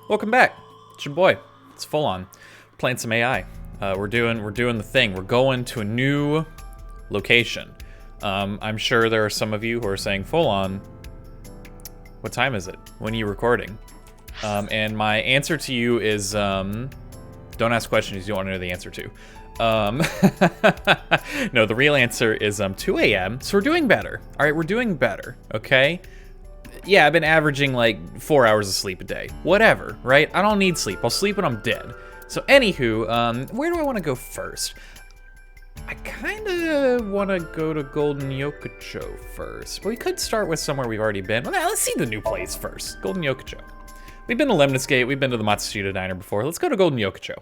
Welcome back. It's your boy. It's Folon. Playing some AI. We're doing the thing. We're going to a new location. I'm sure there are some of you who are saying, Folon, what time is it? When are you recording? And my answer to you is, don't ask questions you don't want to know the answer to. No, the real answer is 2 a.m. So we're doing better. All right, we're doing better. Okay. Yeah, I've been averaging like 4 hours of sleep a day. Whatever, right? I don't need sleep. I'll sleep when I'm dead. So anywho, where do I want to go first? I kind of want to go to Golden Yokocho first. But we could start with somewhere we've already been. Well, let's see the new place first. Golden Yokocho. We've been to Lemnis Gate. We've been to the Matsushita Diner before. Let's go to Golden Yokocho.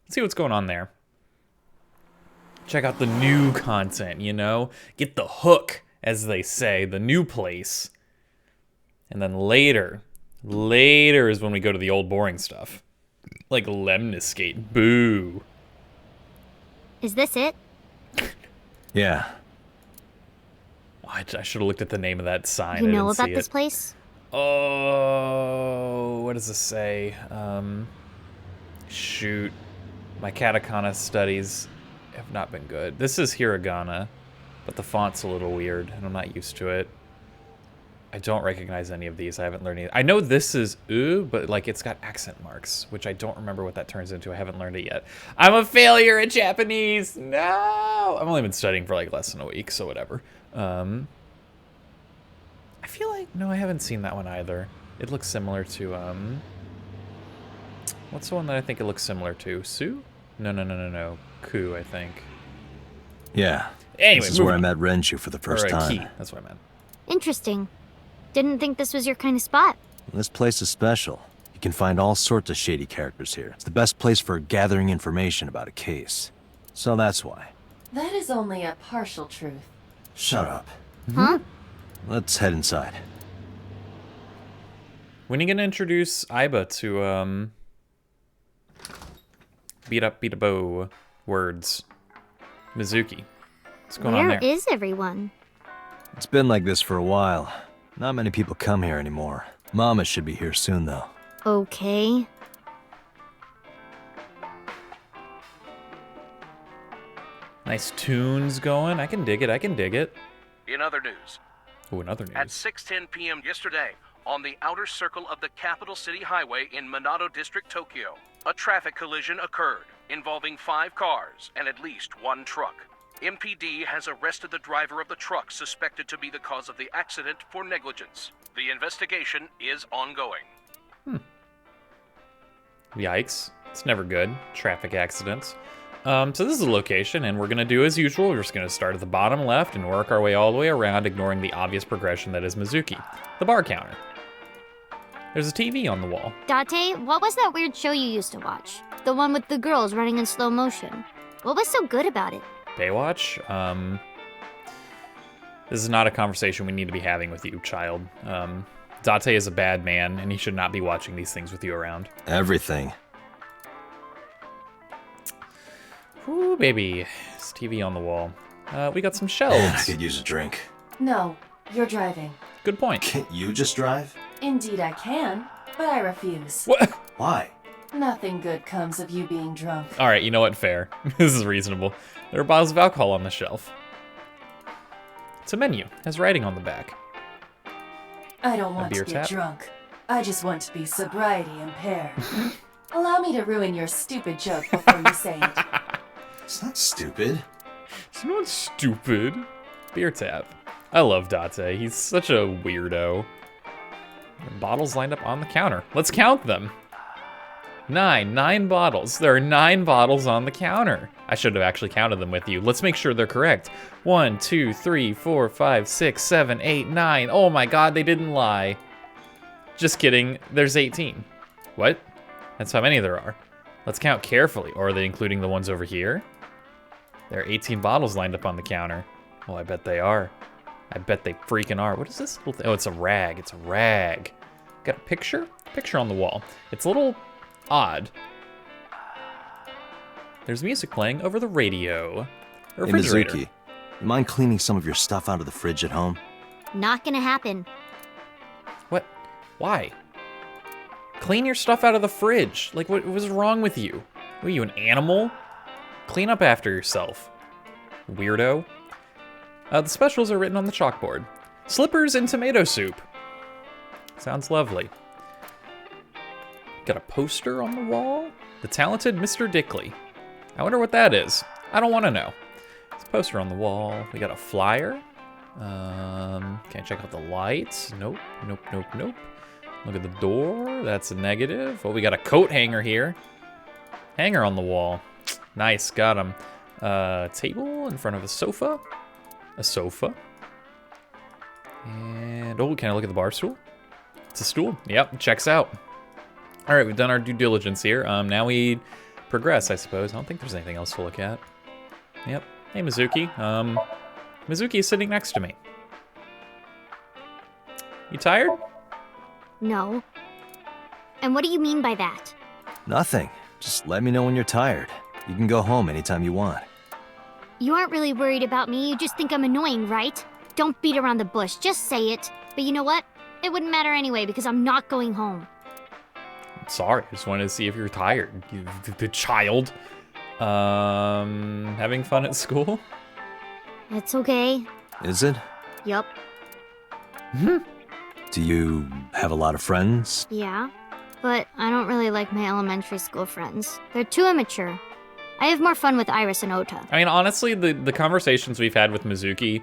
Let's see what's going on there. Check out the new content, you know? Get the hook, as they say, the new place. And then later is when we go to the old boring stuff. Like Lemnis Gate. Boo. Is this it? Yeah. I should have looked at the name of that sign. You know about this place? Oh, what does this say? Shoot. My katakana studies have not been good. This is hiragana, but the font's a little weird, and I'm not used to it. I don't recognize any of these. I haven't learned any. I know this is but like it's got accent marks, which I don't remember what that turns into. I haven't learned it yet. I'm a failure at Japanese. No, I've only been studying for like less than a week, so whatever. I feel like, no, I haven't seen that one either. It looks similar to, what's the one that I think it looks similar to? Su? No. Ku, I think. Yeah. Anyway, this is where I met Renshu for the first time. Ki. That's what I meant. Interesting. Didn't think this was your kind of spot. This place is special. You can find all sorts of shady characters here. It's the best place for gathering information about a case. So that's why. That is only a partial truth. Shut up. Huh? Let's head inside. When are you gonna introduce Aiba to, beat a bow words? Mizuki. What's going on there? Where is everyone? It's been like this for a while. Not many people come here anymore. Mama should be here soon, though. Okay. Nice tunes going. I can dig it. In other news, Oh, another news. at 6:10 p.m. yesterday, on the outer circle of the Capital City Highway in Minato District, Tokyo, a traffic collision occurred involving 5 cars and at least 1 truck. MPD has arrested the driver of the truck suspected to be the cause of the accident for negligence. The investigation is ongoing. Yikes. It's never good. Traffic accidents. So this is a location, and we're going to do as usual. We're just going to start at the bottom left and work our way all the way around, ignoring the obvious progression that is Mizuki, the bar counter. There's a TV on the wall. Date, what was that weird show you used to watch? The one with the girls running in slow motion. What was so good about it? Baywatch? This is not a conversation we need to be having with you, child. Date is a bad man, and he should not be watching these things with you around. Everything. Ooh, baby. There's TV on the wall. We got some Man, I shelves. could use a drink. No, you're driving. Good point. Can't you just drive? Indeed I can, but I refuse. What? Why? Nothing good comes of you being drunk. All right, you know what? Fair. This is reasonable. There are bottles of alcohol on the shelf. It's a menu. It has writing on the back. I don't want beer to get tap? drunk. I just want to be sobriety impaired. Allow me to ruin your stupid joke before you say it. It's not stupid. It's not stupid. Beer tap. I love Date. He's such a weirdo. Bottles lined up on the counter. Let's count them. 9 bottles. There are 9 bottles on the counter. I should have actually counted them with you. Let's make sure they're correct. 1, 2, 3, 4, 5, 6, 7, 8, 9. Oh my god, they didn't lie. Just kidding. There's 18. What? That's how many there are. Let's count carefully. Or are they including the ones over here? There are 18 bottles lined up on the counter. Oh, I bet they are. I bet they freaking are. What is this little thing? Oh, it's a rag. It's a rag. Got a picture? Picture on the wall. It's a little odd. There's music playing over the radio. Hey, Refrigerator. Mizuki, you mind cleaning some of your stuff out of the fridge at home? Not gonna happen. What? Why? Clean your stuff out of the fridge. Like, what was wrong with you? What are you, an animal? Clean up after yourself. Weirdo. The specials are written on the chalkboard. Slippers and tomato soup. Sounds lovely. Got a poster on the wall? The Talented Mr. Dickley. I wonder what that is. I don't want to know. There's a poster on the wall. We got a flyer. Can't check out the lights. Nope, nope, nope, nope. Look at the door. That's a negative. Oh, we got a coat hanger here. Hanger on the wall. Nice, got him. Table in front of a sofa. A sofa. And, oh, can I look at the bar stool? It's a stool. Yep, checks out. All right, we've done our due diligence here. Now we progress, I suppose. I don't think there's anything else to look at. Yep. Hey, Mizuki. Mizuki is sitting next to me. You tired? No. And what do you mean by that? Nothing. Just let me know when you're tired. You can go home anytime you want. You aren't really worried about me, you just think I'm annoying, right? Don't beat around the bush, just say it. But you know what? It wouldn't matter anyway, because I'm not going home. Sorry, I just wanted to see if you're tired. The child. Having fun at school? It's okay. Is it? Yup. Do you have a lot of friends? Yeah. But I don't really like my elementary school friends. They're too immature. I have more fun with Iris and Ota. I mean, honestly, the conversations we've had with Mizuki,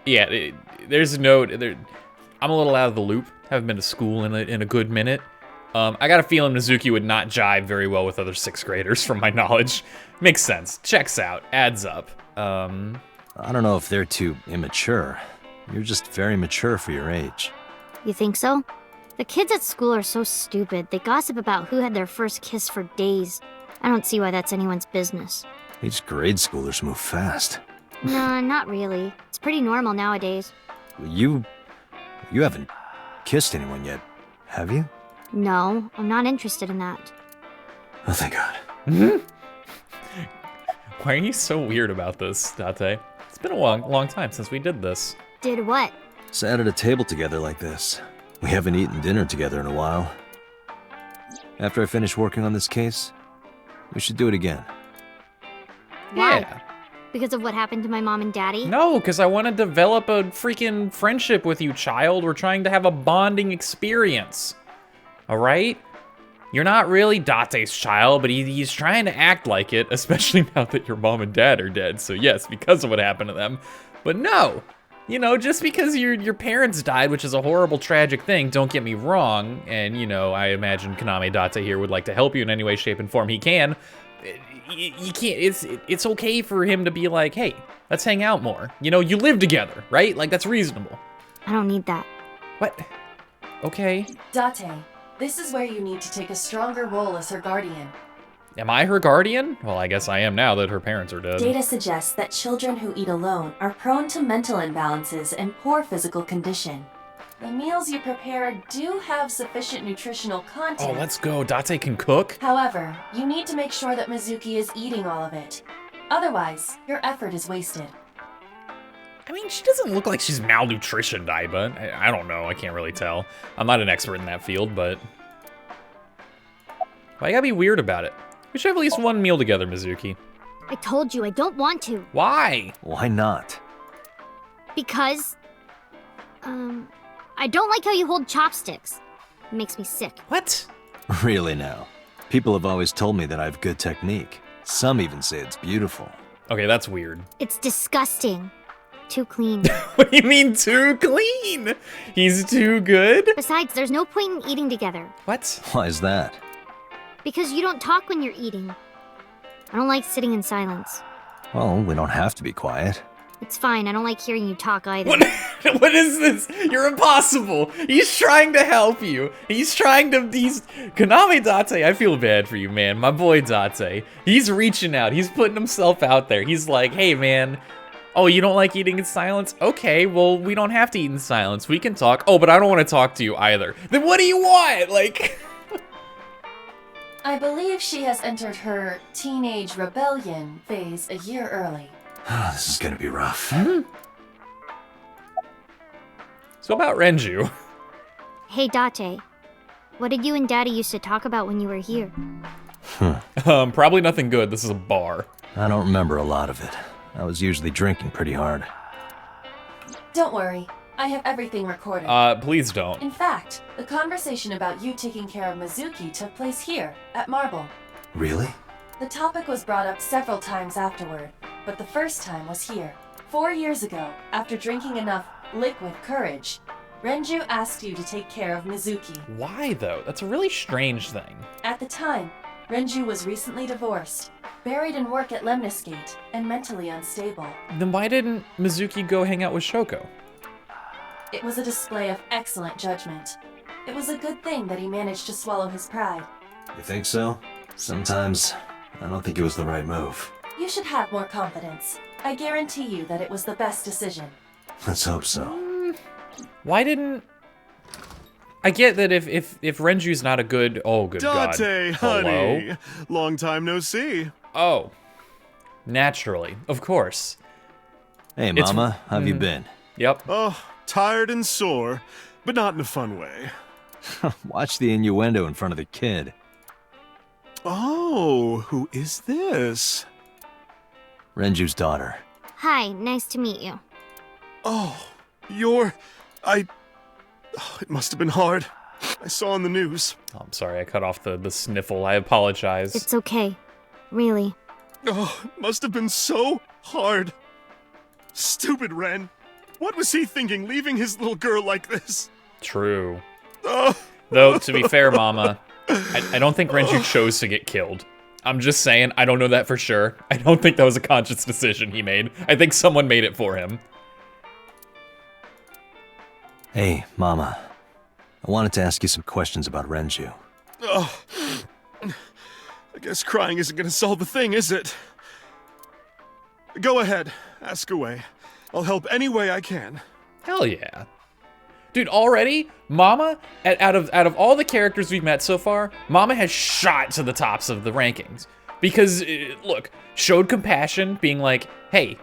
yeah, there's no... I'm a little out of the loop. Haven't been to school in a good minute. I got a feeling Mizuki would not jive very well with other 6th graders from my knowledge. Makes sense. Checks out. Adds up. I don't know if they're too immature. You're just very mature for your age. You think so? The kids at school are so stupid. They gossip about who had their first kiss for days. I don't see why that's anyone's business. These grade schoolers move fast. Nah, not really. It's pretty normal nowadays. You haven't kissed anyone yet, have you? No, I'm not interested in that. Oh, thank God. Why are you so weird about this, Date? It's been a long time since we did this. Did what? Sat at a table together like this. We haven't eaten dinner together in a while. After I finish working on this case, we should do it again. Why? Yeah. Because of what happened to my mom and daddy? No, because I want to develop a freaking friendship with you, child. We're trying to have a bonding experience. All right? You're not really Date's child, but he's trying to act like it, especially now that your mom and dad are dead. So yes, because of what happened to them. But no, you know, just because your parents died, which is a horrible, tragic thing, don't get me wrong. And, you know, I imagine Kaname Date here would like to help you in any way, shape, and form he can. You can't, it's okay for him to be like, hey, let's hang out more. You know, you live together, right? Like, that's reasonable. I don't need that. What? Okay. Date, this is where you need to take a stronger role as her guardian. Am I her guardian? Well, I guess I am now that her parents are dead. Data suggests that children who eat alone are prone to mental imbalances and poor physical condition. The meals you prepare do have sufficient nutritional content. Oh, let's go. Date can cook? However, you need to make sure that Mizuki is eating all of it. Otherwise, your effort is wasted. I mean, she doesn't look like she's malnutritioned, Aiba. I don't know. I can't really tell. I'm not an expert in that field, but... Why you gotta be weird about it? We should have at least one meal together, Mizuki. I told you I don't want to. Why? Why not? Because, I don't like how you hold chopsticks. It makes me sick. What? Really now? People have always told me that I have good technique. Some even say it's beautiful. Okay, that's weird. It's disgusting. Too clean. What do you mean, too clean? He's too good? Besides, there's no point in eating together. What? Why is that? Because you don't talk when you're eating. I don't like sitting in silence. Well, we don't have to be quiet. It's fine, I don't like hearing you talk either. What is this? You're impossible. He's trying to help you. He's Kaname Date, I feel bad for you, man. My boy Date. He's reaching out. He's putting himself out there. He's like, hey, man. Oh, you don't like eating in silence? Okay, well, we don't have to eat in silence. We can talk. Oh, but I don't want to talk to you either. Then what do you want? Like... I believe she has entered her teenage rebellion phase a year early. This is gonna be rough. So about Renju. Hey, Date. What did you and Daddy used to talk about when you were here? Probably nothing good. This is a bar. I don't remember a lot of it. I was usually drinking pretty hard. Don't worry, I have everything recorded. Please don't. In fact, the conversation about you taking care of Mizuki took place here, at Marble. Really? The topic was brought up several times afterward, but the first time was here. 4 years ago, after drinking enough liquid courage, Renju asked you to take care of Mizuki. Why, though? That's a really strange thing. At the time, Renju was recently divorced, buried in work at Lemniscate, and mentally unstable. Then why didn't Mizuki go hang out with Shoko? It was a display of excellent judgment. It was a good thing that he managed to swallow his pride. You think so? Sometimes, I don't think it was the right move. You should have more confidence. I guarantee you that it was the best decision. Let's hope so. Why didn't... I get that if Renju's not a good... Oh, good God. Date, Hello? honey. Long time no see. Oh. Naturally. Of course. Hey, It's- Mama, how have you been? Yep. Oh, tired and sore, but not in a fun way. Watch the innuendo in front of the kid. Oh, who is this? Renju's daughter. Hi, nice to meet you. Oh, it must have been hard. I saw on the news. Oh, I'm sorry, I cut off the sniffle. I apologize. It's okay. Really. Oh, it must have been so hard. Stupid Ren. What was he thinking, leaving his little girl like this? True. Oh. Though, to be fair, Mama, I don't think Renju chose to get killed. I'm just saying, I don't know that for sure. I don't think that was a conscious decision he made. I think someone made it for him. Hey, Mama. I wanted to ask you some questions about Renju. Oh. I guess crying isn't gonna solve the thing, is it? Go ahead, ask away. I'll help any way I can. Hell yeah. Dude, already, Mama, out of all the characters we've met so far, Mama has shot to the tops of the rankings. Because, look, showed compassion, being like, hey,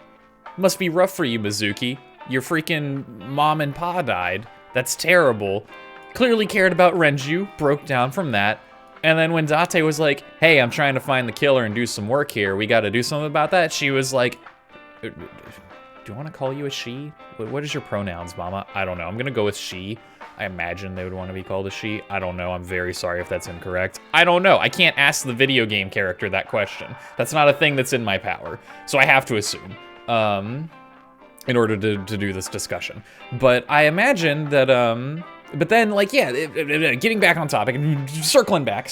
must be rough for you, Mizuki. Your freaking mom and pa died. That's terrible. Clearly cared about Renju, broke down from that. And then when Date was like, hey, I'm trying to find the killer and do some work here, we gotta do something about that, she was like, do you want to call you a she? What is your pronouns, Mama? I don't know. I'm gonna go with she. I imagine they would want to be called a she. I don't know. I'm very sorry if that's incorrect. I don't know. I can't ask the video game character that question. That's not a thing that's in my power. So I have to assume, in order to do this discussion. But I imagine that, but then, like, yeah, getting back on topic, and circling back.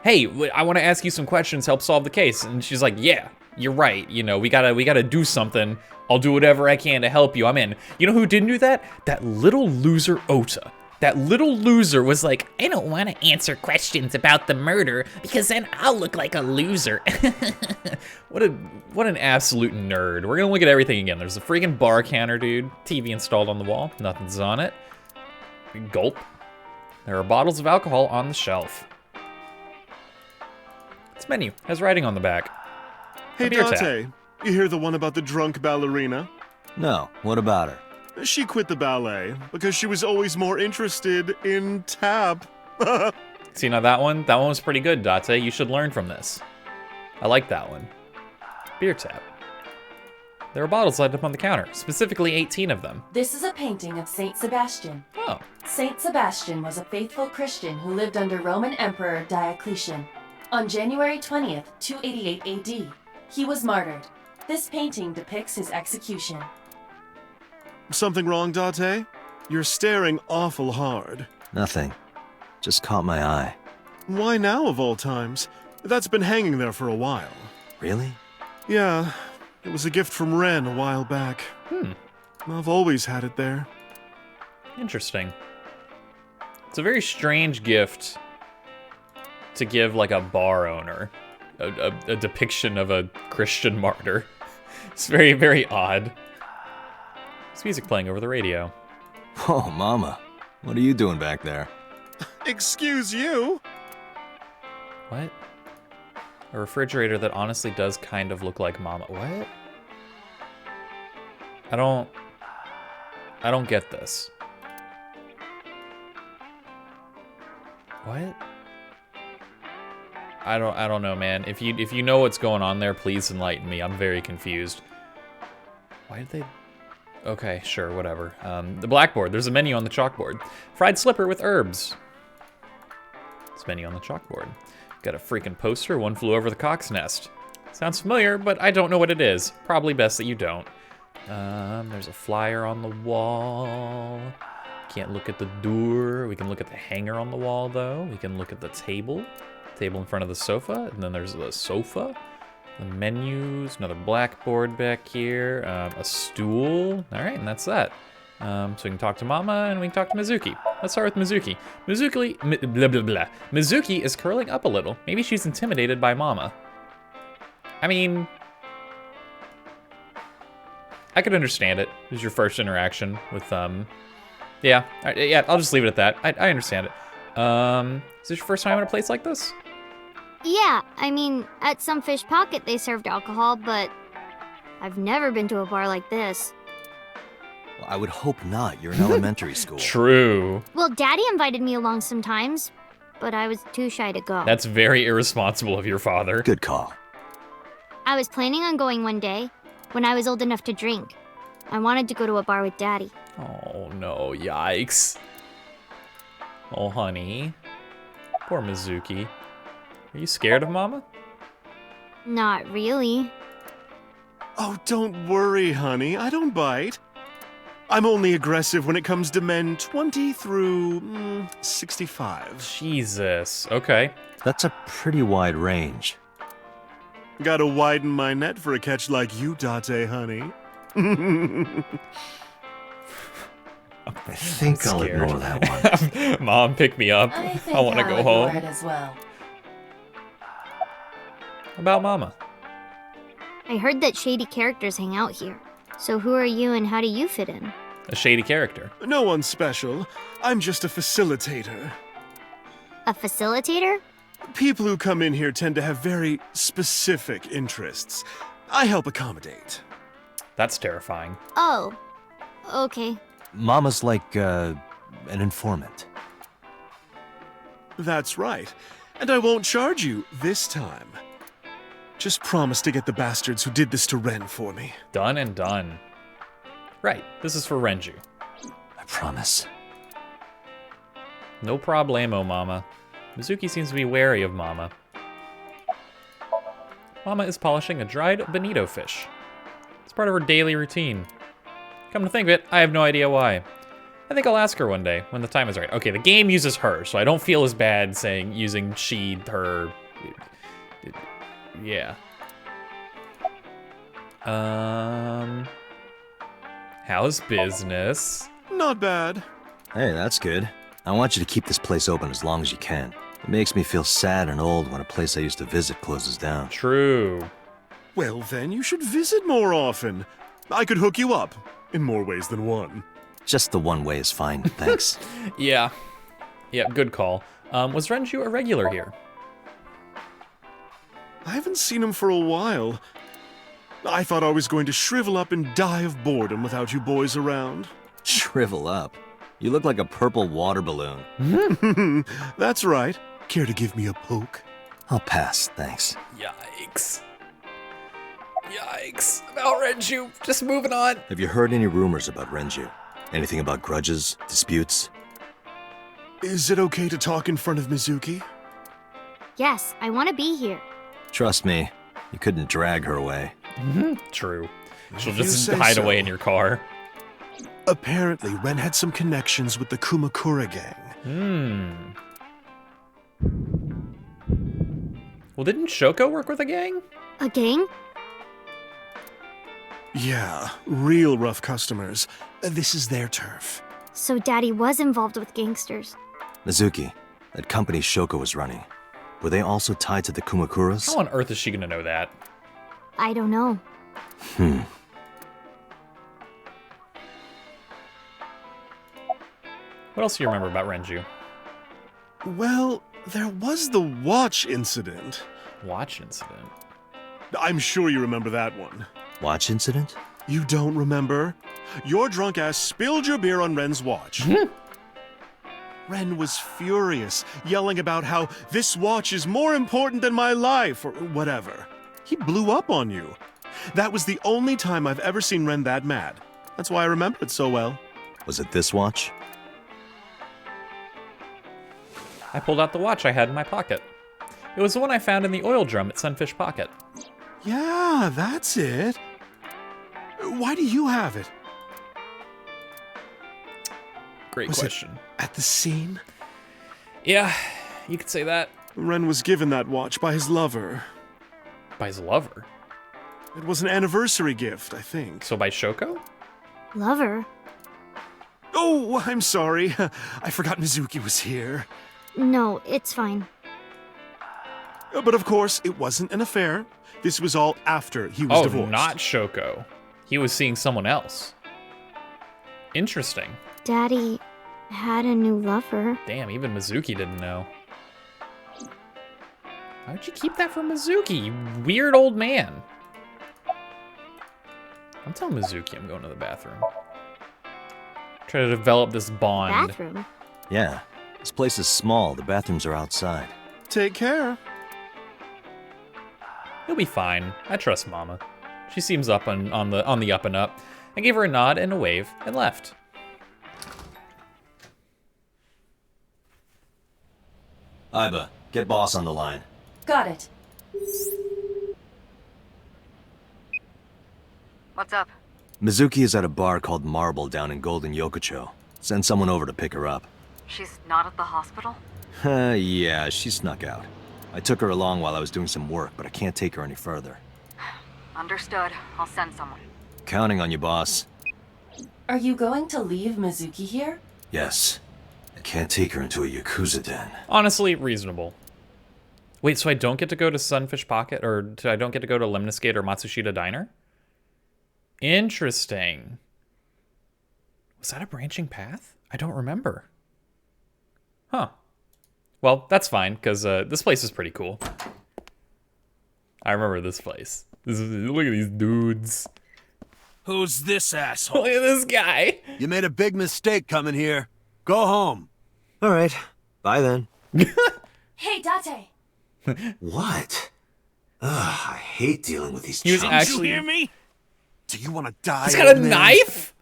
Hey, I want to ask you some questions, help solve the case. And she's like, yeah, you're right. You know, we gotta do something. I'll do whatever I can to help you. I'm in. You know who didn't do that? That little loser Ota. That little loser was like, I don't want to answer questions about the murder because then I'll look like a loser. What an absolute nerd. We're gonna look at everything again. There's a freaking bar counter, dude. TV installed on the wall. Nothing's on it. Gulp. There are bottles of alcohol on the shelf. This menu has writing on the back. Hey, beer tap. Date, you hear the one about the drunk ballerina? No, what about her? She quit the ballet because she was always more interested in tap. See, now that one was pretty good, Date. You should learn from this. I like that one. Beer tap. There are bottles lined up on the counter, specifically 18 of them. This is a painting of Saint Sebastian. Oh, Saint Sebastian was a faithful Christian who lived under Roman Emperor Diocletian. On January 20th, 288 AD, he was martyred. This painting depicts his execution. Something wrong, Date? You're staring awful hard. Nothing. Just caught my eye. Why now, of all times? That's been hanging there for a while. Really? Yeah, it was a gift from Ren a while back. I've always had it there. interesting. It's a very strange gift to give, like, a bar owner. A depiction of a Christian martyr. It's very, very odd. There's music playing over the radio. Oh, Mama. What are you doing back there? Excuse you? What? A refrigerator that honestly does kind of look like Mama. What? I don't get this. What? I don't know, man. If you know what's going on there, please enlighten me. I'm very confused. Why did they... Okay, sure, whatever. The blackboard. There's a menu on the chalkboard. Fried slipper with herbs. This menu on the chalkboard. Got a freaking poster. One flew over the cock's nest. Sounds familiar, but I don't know what it is. Probably best that you don't. There's a flyer on the wall. Can't look at the door. We can look at the hanger on the wall, though. We can look at the table. Table in front of the sofa. And then there's the sofa. The menus. Another blackboard back here. A stool. All right, and that's that. So we can talk to Mama and we can talk to Mizuki. Let's start with Mizuki. Mizuki is curling up a little. Maybe she's intimidated by Mama. I mean, I could understand it. It was your first interaction with, yeah, I'll just leave it at that. I understand it. Is this your first time at a place like this? Yeah, I mean, at some fish pocket they served alcohol, but I've never been to a bar like this. Well, I would hope not. You're in elementary school. True. Well, Daddy invited me along sometimes, but I was too shy to go. That's very irresponsible of your father. Good call. I was planning on going one day, when I was old enough to drink. I wanted to go to a bar with Daddy. Oh no, yikes. Oh, honey. Poor Mizuki. Are you scared of Mama? Not really. Oh, don't worry, honey. I don't bite. I'm only aggressive when it comes to men 20 through 65. Jesus. Okay. That's a pretty wide range. Gotta widen my net for a catch like you, Date, honey. I think I'll scared. ignore that one. Mom, pick me up. I think I want to I'll go ignore home. it as well. About Mama. I heard that shady characters hang out here. So who are you and how do you fit in? A shady character. No one special. I'm just a facilitator. A facilitator? People who come in here tend to have very specific interests. I help accommodate. That's terrifying. Oh, okay. Mama's like, an informant. That's right. And I won't charge you this time. Just promise to get the bastards who did this to Ren for me. Done and done. Right, this is for Renju. I promise. No problemo, Mama. Mizuki seems to be wary of Mama. Mama is polishing a dried bonito fish. It's part of her daily routine. Come to think of it, I have no idea why. I think I'll ask her one day, when the time is right. Okay, the game uses her, so I don't feel as bad saying using she, her. Yeah. How's business? Not bad. Hey, that's good. I want you to keep this place open as long as you can. It makes me feel sad and old when a place I used to visit closes down. True. Well, then you should visit more often. I could hook you up, in more ways than one. Just the one way is fine, thanks. Yeah. Yeah, good call. Was Renju a regular here? I haven't seen him for a while. I thought I was going to shrivel up and die of boredom without you boys around. Shrivel up. You look like a purple water balloon. That's right. Care to give me a poke? I'll pass, thanks. Yikes. Yikes. About Renju. Just moving on. Have you heard any rumors about Renju? Anything about grudges, disputes? Is it okay to talk in front of Mizuki? Yes, I want to be here. Trust me, you couldn't drag her away. True. She'll If you just say hide so. away in your car. Apparently, Ren had some connections with the Kumakura gang. Well, didn't Shoko work with a gang? A gang? Yeah, real rough customers. This is their turf. So Daddy was involved with gangsters. Mizuki, that company Shoko was running, were they also tied to the Kumakuras? How on earth is she gonna know that? I don't know. What else do you remember about Renju? Well, there was the watch incident. Watch incident. I'm sure you remember that one. Watch incident? You don't remember? Your drunk ass spilled your beer on Ren's watch. Ren was furious, yelling about how this watch is more important than my life, or whatever. He blew up on you. That was the only time I've ever seen Ren that mad. That's why I remember it so well. Was it this watch? I pulled out the watch I had in my pocket. It was the one I found in the oil drum at Sunfish Pocket. Yeah, that's it. Why do you have it? Great Was it question. at the scene? Yeah, you could say that. Ren was given that watch by his lover. By his lover. It was an anniversary gift, I think. So by Shoko? Lover? Oh, I'm sorry. I forgot Mizuki was here. No, it's fine. But of course, it wasn't an affair. This was all after he was divorced. Not Shoko. He was seeing someone else. Interesting. Daddy had a new lover. Damn, even Mizuki didn't know. Why'd you keep that from Mizuki, you weird old man? I'm telling Mizuki I'm going to the bathroom. Try to develop this bond. Bathroom? Yeah. This place is small. The bathrooms are outside. Take care. He'll be fine. I trust Mama. She seems up on the up and up. I gave her a nod and a wave and left. Iba, get boss on the line. Got it. What's up? Mizuki is at a bar called Marble down in Golden Yokocho. Send someone over to pick her up. She's not at the hospital? Yeah, she snuck out. I took her along while I was doing some work, but I can't take her any further. Understood. I'll send someone. Counting on you, boss. Are you going to leave Mizuki here? Yes. I can't take her into a Yakuza den. Honestly, reasonable. Wait, so I don't get to go to Sunfish Pocket, or I don't get to go to Lemniscate or Matsushita Diner? Interesting. Was that a branching path? I don't remember. Huh. Well, that's fine, because this place is pretty cool. I remember this place. Look at these dudes. Who's this asshole? Look at this guy. You made a big mistake coming here. Go home. All right. Bye then. Hey, Date! What? Ugh, I hate dealing with these He was chumps. actually... You hear me? Do you want to die? He's got a old man? knife?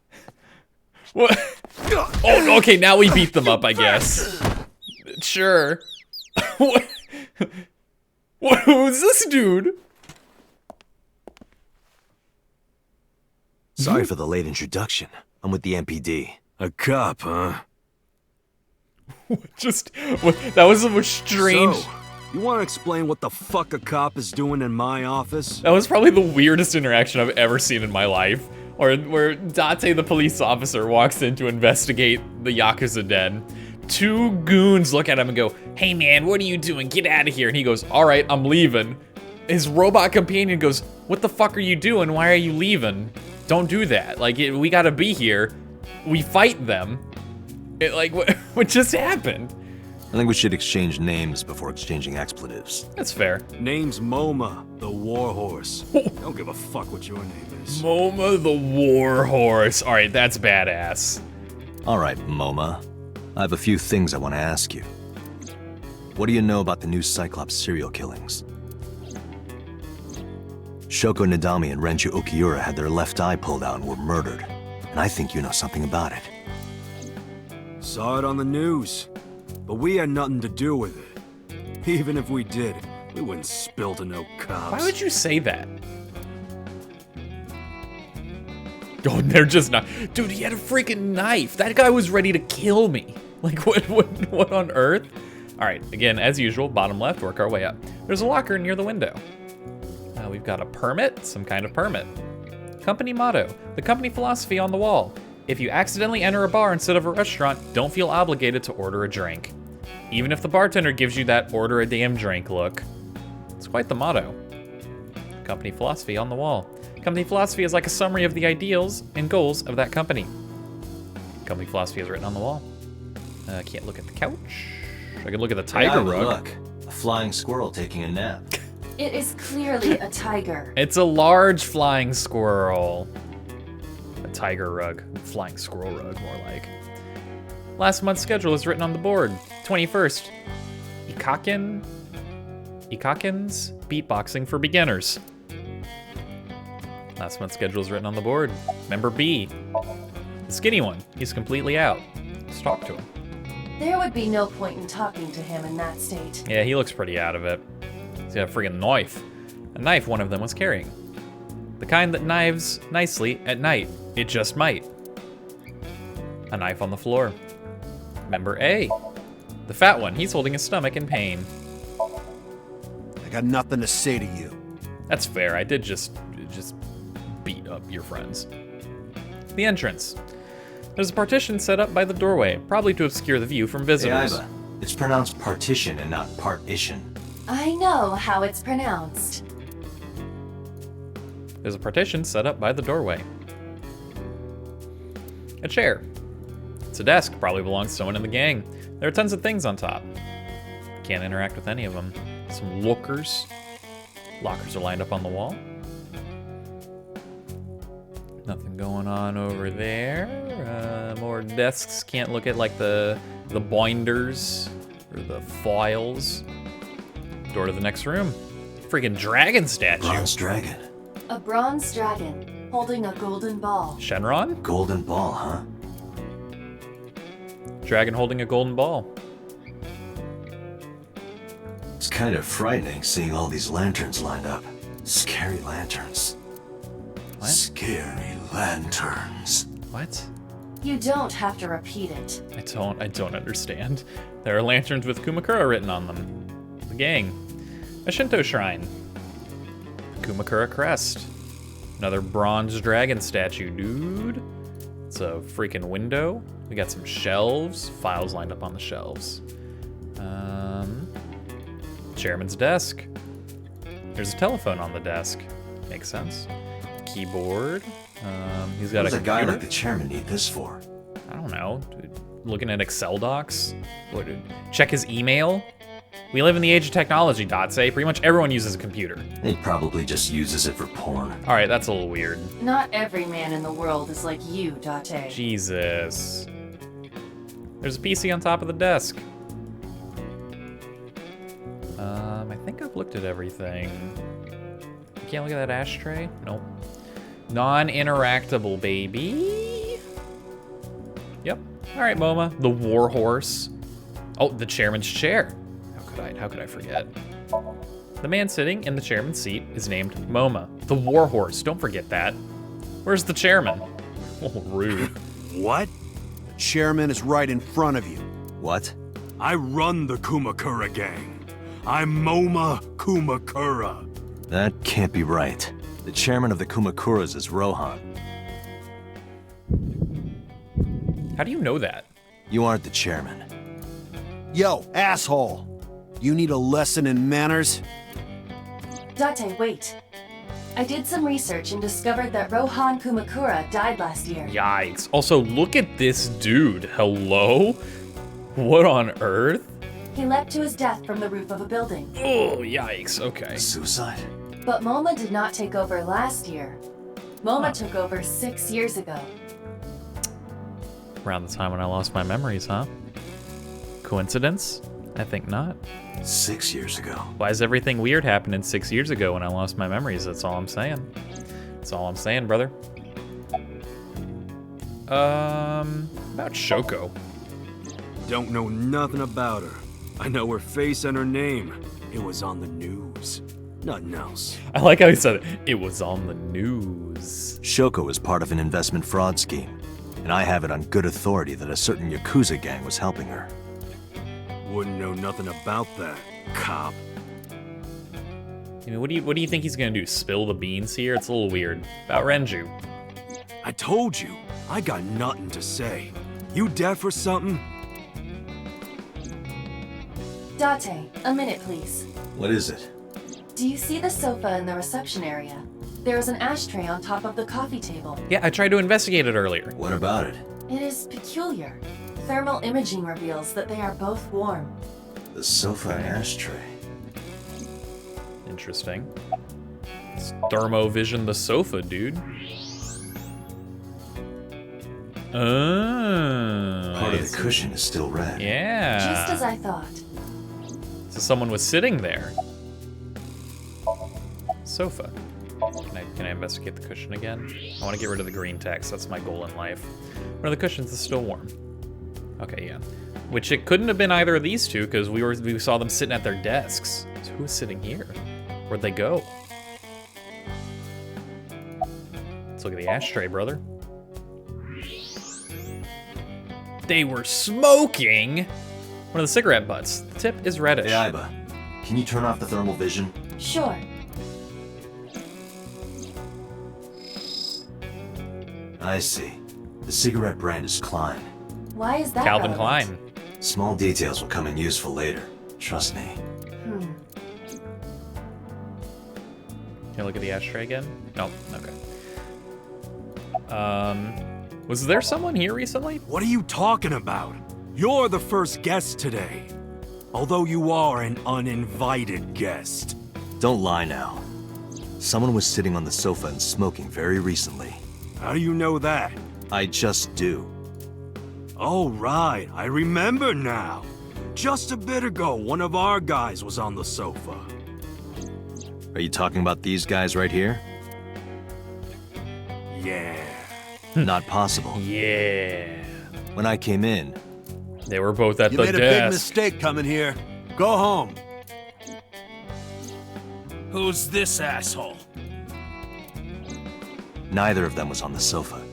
What? Oh, okay, now we beat them up, I guess. Sure. What? Who's this dude? Sorry for the late introduction. I'm with the MPD. A cop, huh? That was the most strange. So, you want to explain what the fuck a cop is doing in my office? That was probably the weirdest interaction I've ever seen in my life. Or where Date, the police officer, walks in to investigate the Yakuza den. Two goons look at him and go, "Hey man, what are you doing? Get out of here." And he goes, "All right, I'm leaving." His robot companion goes, "What the fuck are you doing? Why are you leaving? Don't do that. Like, we gotta be here. We fight them." What just happened? I think we should exchange names before exchanging expletives. That's fair. Name's Moma, the warhorse. I don't give a fuck what your name is. Moma the Warhorse. All right, that's badass. All right, Moma. I have a few things I want to ask you. What do you know about the new Cyclops serial killings? Shoko Nadami and Renju Okiura had their left eye pulled out and were murdered. And I think you know something about it. Saw it on the news. But we had nothing to do with it. Even if we did, we wouldn't spill to no cops. Why would you say that? Oh, they're just not. Dude, he had a freaking knife. That guy was ready to kill me. Like, what on earth? All right, again, as usual, bottom left, work our way up. There's a locker near the window. We've got a permit, some kind of permit. Company motto, the company philosophy on the wall. If you accidentally enter a bar instead of a restaurant, don't feel obligated to order a drink. Even if the bartender gives you that order a damn drink look. It's quite the motto. Company philosophy on the wall. Company philosophy is like a summary of the ideals and goals of that company. Company philosophy is written on the wall. I can't look at the couch. I can look at the tiger rug. Look, a flying squirrel taking a nap. It is clearly a tiger. It's a large flying squirrel. A tiger rug. Flying squirrel rug, more like. Last month's schedule is written on the board. 21st. Ikakin's beatboxing for beginners. Last month's schedule is written on the board. Member B. The skinny one. He's completely out. Let's talk to him. There would be no point in talking to him in that state. Yeah, he looks pretty out of it. He's got a friggin' knife. A knife one of them was carrying. The kind that knives nicely at night. It just might. A knife on the floor. Member A. The fat one. He's holding his stomach in pain. I got nothing to say to you. That's fair. I did just beat up your friends. The entrance. There's a partition set up by the doorway, probably to obscure the view from Hey, visitors. Iva. It's pronounced partition and not partition. I know how it's pronounced. There's a partition set up by the doorway. A chair. It's a desk, probably belongs to someone in the gang. There are tons of things on top. Can't interact with any of them. Some lookers. Lockers are lined up on the wall. Nothing going on over there. More desks. Can't look at like the binders or the files. Door to the next room. Freaking dragon statue. Bronze dragon. A bronze dragon holding a golden ball. Shenron? Golden ball, huh? Dragon holding a golden ball. It's kind of frightening seeing all these lanterns lined up. Scary lanterns. What? Scary lanterns. What? You don't have to repeat it. I don't understand. There are lanterns with Kumakura written on them. The gang. A Shinto shrine. Kumakura crest. Another bronze dragon statue, dude. It's a freaking window. We got some shelves. Files lined up on the shelves. Chairman's desk. There's a telephone on the desk. Makes sense. Keyboard. He's got What does a a guy computer. like the chairman need this for? I don't know. Looking at Excel docs? What, check his email? We live in the age of technology, Dotse. Pretty much everyone uses a computer. He probably just uses it for porn. Alright, that's a little weird. Not every man in the world is like you, Date. Jesus. There's a PC on top of the desk. I think I've looked at everything. You can't look at that ashtray? Nope. Non-interactable, baby. Yep. Alright, MoMA. The war horse. Oh, the chairman's chair. How could I forget? The man sitting in the chairman's seat is named MoMA. The war horse. Don't forget that. Where's the chairman? Oh, rude. What? The chairman is right in front of you. What? I run the Kumakura gang. I'm Moma Kumakura. That can't be right. The chairman of the Kumakuras is Rohan. How do you know that? You aren't the chairman. Yo, asshole. You need a lesson in manners? Date, wait. I did some research and discovered that Rohan Kumakura died last year. Yikes. Also, look at this dude. Hello? What on earth? He leapt to his death from the roof of a building. Oh, yikes. Okay. Suicide? But Moma did not take over last year. Moma took over 6 years ago. Around the time when I lost my memories, huh? Coincidence? I think not. 6 years ago. Why is everything weird happening 6 years ago when I lost my memories? That's all I'm saying. That's all I'm saying, brother. About Shoko. Don't know nothing about her. I know her face and her name. It was on the news. Nothing else. I like how he said it. It was on the news. Shoko is part of an investment fraud scheme, and I have it on good authority that a certain Yakuza gang was helping her. Wouldn't know nothing about that, cop. I mean, what do you think he's gonna do? Spill the beans here? It's a little weird. About Renju. I told you, I got nothing to say. You deaf or something? Date, a minute please. What is it? Do you see the sofa in the reception area? There is an ashtray on top of the coffee table. Yeah, I tried to investigate it earlier. What about it? It is peculiar. Thermal imaging reveals that they are both warm. The sofa and ashtray. Interesting. It's Thermovision the sofa, dude. Oh. Part of the cushion is still red. Yeah. Just as I thought. So someone was sitting there. Sofa. Can I investigate the cushion again? I want to get rid of the green text. That's my goal in life. One of the cushions is still warm. Okay, yeah. Which it couldn't have been either of these two because we saw them sitting at their desks. So who was sitting here? Where'd they go? Let's look at the ashtray, brother. They were smoking one of the cigarette butts. The tip is reddish. Hey, Iba, can you turn off the thermal vision? Sure. I see. The cigarette brand is Klein. Why is that Calvin relevant? Klein. Small details will come in useful later. Trust me. Can I look at the ashtray again? No. Okay. Was there someone here recently? What are you talking about? You're the first guest today. Although you are an uninvited guest. Don't lie now. Someone was sitting on the sofa and smoking very recently. How do you know that? I just do. Oh, right. I remember now. Just a bit ago, one of our guys was on the sofa. Are you talking about these guys right here? Yeah. Not possible. Yeah. When I came in, They were both at You the made a big desk. mistake coming here. Go home. Who's this asshole? neither of them was on the sofa,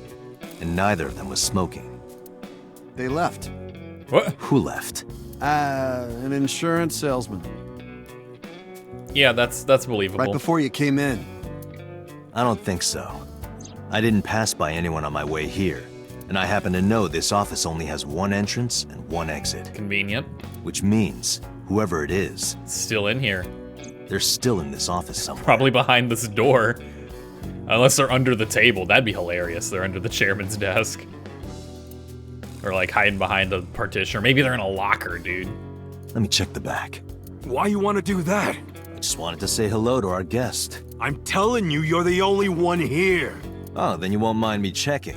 and neither of them was smoking. They left. What? Who left? An insurance salesman. Yeah, that's believable. Right before you came in. I don't think so. I didn't pass by anyone on my way here, and I happen to know this office only has one entrance and one exit. Convenient. Which means, whoever it is, Still in here. they're still in this office somewhere. Probably behind this door. Unless they're under the table. That'd be hilarious. They're under the chairman's desk. Or like hiding behind a partition. Or maybe they're in a locker, dude. Let me check the back. Why you want to do that? I just wanted to say hello to our guest. I'm telling you, you're the only one here. Oh, then you won't mind me checking.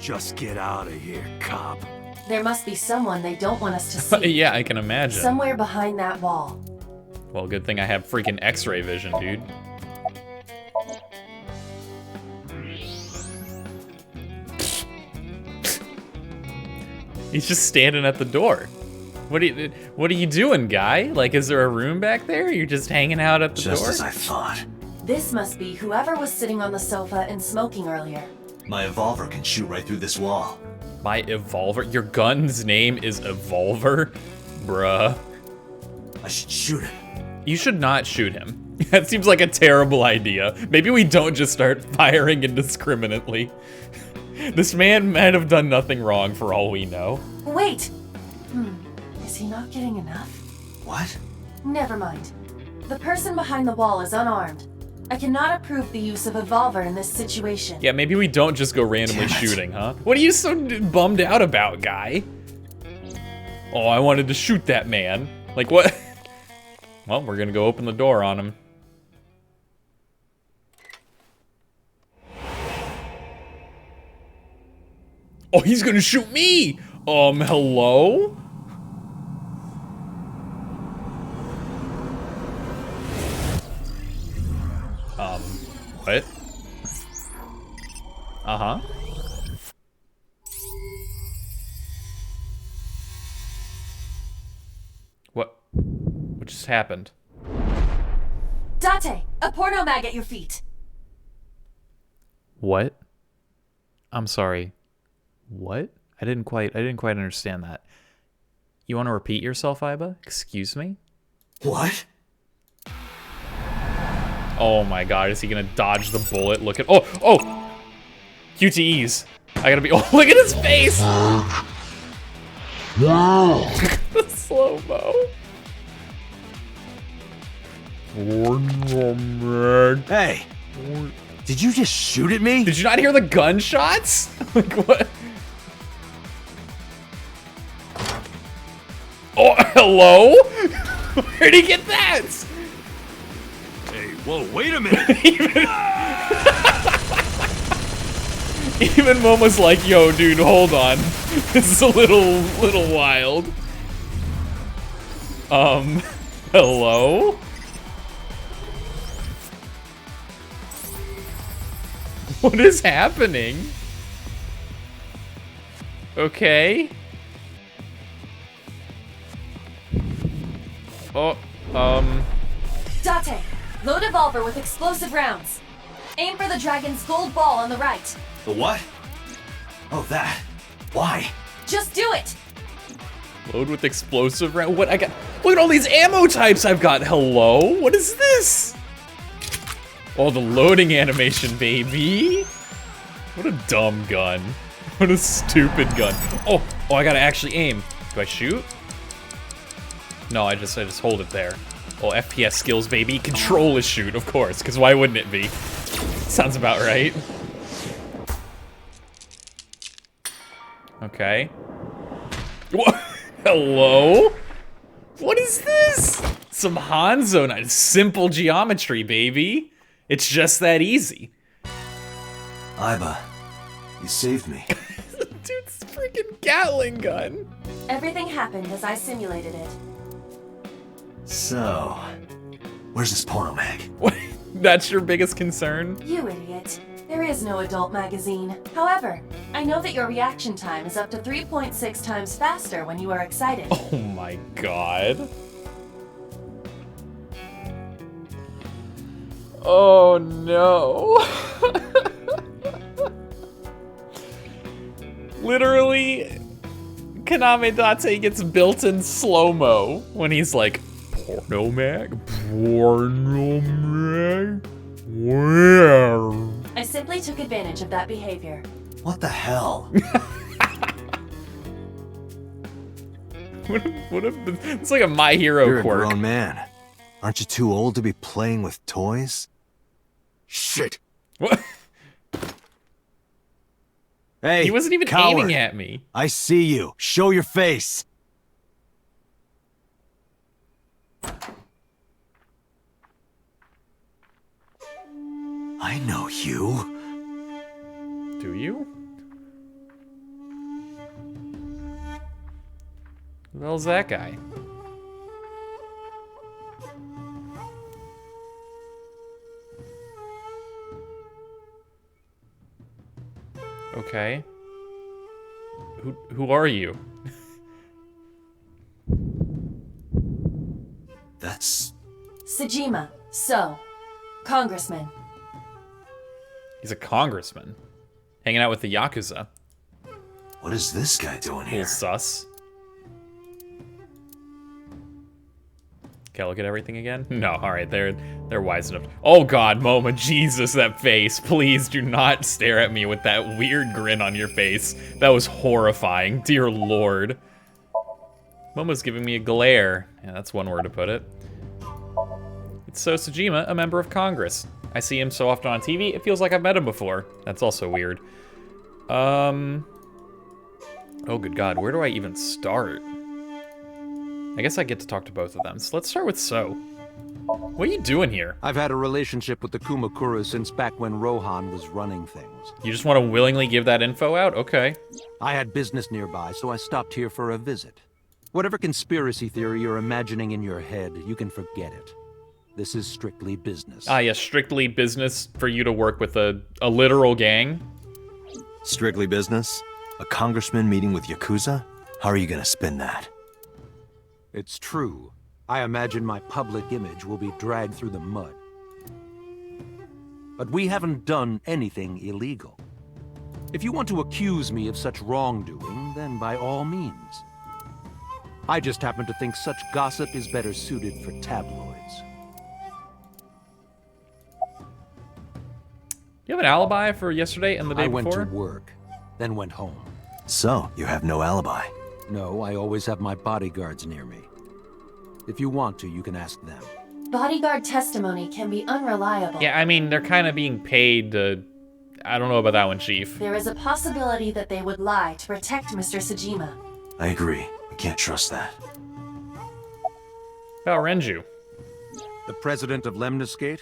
Just get out of here, cop. There must be someone they don't want us to see. Yeah, I can imagine. Somewhere behind that wall. Well, good thing I have freaking X-ray vision, dude. He's just standing at the door. What are you doing, guy? Like, is there a room back there? You're just hanging out at the Just door? as I thought. This must be whoever was sitting on the sofa and smoking earlier. My Evolver can shoot right through this wall. My Evolver? Your gun's name is Evolver? Bruh. I should shoot him. You should not shoot him. That seems like a terrible idea. Maybe we don't just start firing indiscriminately. This man might have done nothing wrong for all we know. Wait! Is he not getting enough? What? Never mind. The person behind the wall is unarmed. I cannot approve the use of Evolver in this situation. Yeah, maybe we don't just go randomly Damn it. shooting, huh? What are you so bummed out about, guy? Oh, I wanted to shoot that man. Like, what? Well, we're gonna go open the door on him. Oh, he's gonna shoot me! Hello? What? Uh-huh. What just happened? Date! A porno mag at your feet! What? I'm sorry. What? I didn't quite understand that. You want to repeat yourself, Iba? Excuse me? What? Oh my god, is he gonna dodge the bullet? Look at oh! QTEs. I gotta be look at his face! The slow-mo. Hey! Did you just shoot at me? Did you not hear the gunshots? Like what? Oh, hello? Where'd he get that? Hey, whoa, wait a minute! Even Momo's like, yo, dude, hold on. This is a little wild. Hello? What is happening? Okay. Oh, Date, load evolver with explosive rounds. Aim for the dragon's gold ball on the right. The what? Oh, that. Why? Just do it! load with explosive round. What I got? Look at all these ammo types I've got. Hello? What is this? Oh, the loading animation, baby. What a dumb gun. What a stupid gun. Oh, I gotta actually aim. Do I shoot? No, I just hold it there. Oh, FPS skills, baby. Control is shoot, of course, because why wouldn't it be? Sounds about right. Okay. What? Hello? What is this? Some Hanzo night. Simple geometry, baby. It's just that easy. Aiba, you saved me. Dude's freaking Gatling gun. Everything happened as I simulated it. So, where's this porno mag? What? That's your biggest concern? You idiot. There is no adult magazine. However, I know that your reaction time is up to 3.6 times faster when you are excited. Oh my god. Oh no. Literally, Kaname Date gets built in slow-mo when he's like, porno mag? Porno mag? Where? I simply took advantage of that behavior. What the hell? It's like a My Hero You're quirk. a grown man. Aren't you too old to be playing with toys? Shit. What? Hey, He wasn't even coward. aiming at me. I see you. Show your face. I know you. Do you? Who the hell's that guy? Okay. Who are you? That's... Sejima, so, congressman. He's a congressman. Hanging out with the Yakuza. What is this guy doing here? Little sus. Okay, look at everything again? No, alright, they're wise enough. Oh god, Momo, Jesus, that face. Please do not stare at me with that weird grin on your face. That was horrifying, dear lord. Momo's giving me a glare. Yeah, that's one word to put it. It's So Sejima, a member of Congress. I see him so often on TV, it feels like I've met him before. That's also weird. Oh good god, where do I even start? I guess I get to talk to both of them. So let's start with So. What are you doing here? I've had a relationship with the Kumakura since back when Rohan was running things. You just want to willingly give that info out? Okay. I had business nearby, so I stopped here for a visit. Whatever conspiracy theory you're imagining in your head, you can forget it. This is strictly business. Ah, yes, strictly business for you to work with a literal gang. Strictly business? A congressman meeting with Yakuza? How are you gonna spin that? It's true. I imagine my public image will be dragged through the mud. But we haven't done anything illegal. If you want to accuse me of such wrongdoing, then by all means. I just happen to think such gossip is better suited for tabloids. You have an alibi for yesterday and the day I went before? to work, then went home. So, you have no alibi. No, I always have my bodyguards near me. If you want to, you can ask them. Bodyguard testimony can be unreliable. Yeah, I mean, they're kind of being paid to... I don't know about that one, Chief. There is a possibility that they would lie to protect Mr. Sejima. I agree. I can't trust that. About Renju. The president of Lemniscate?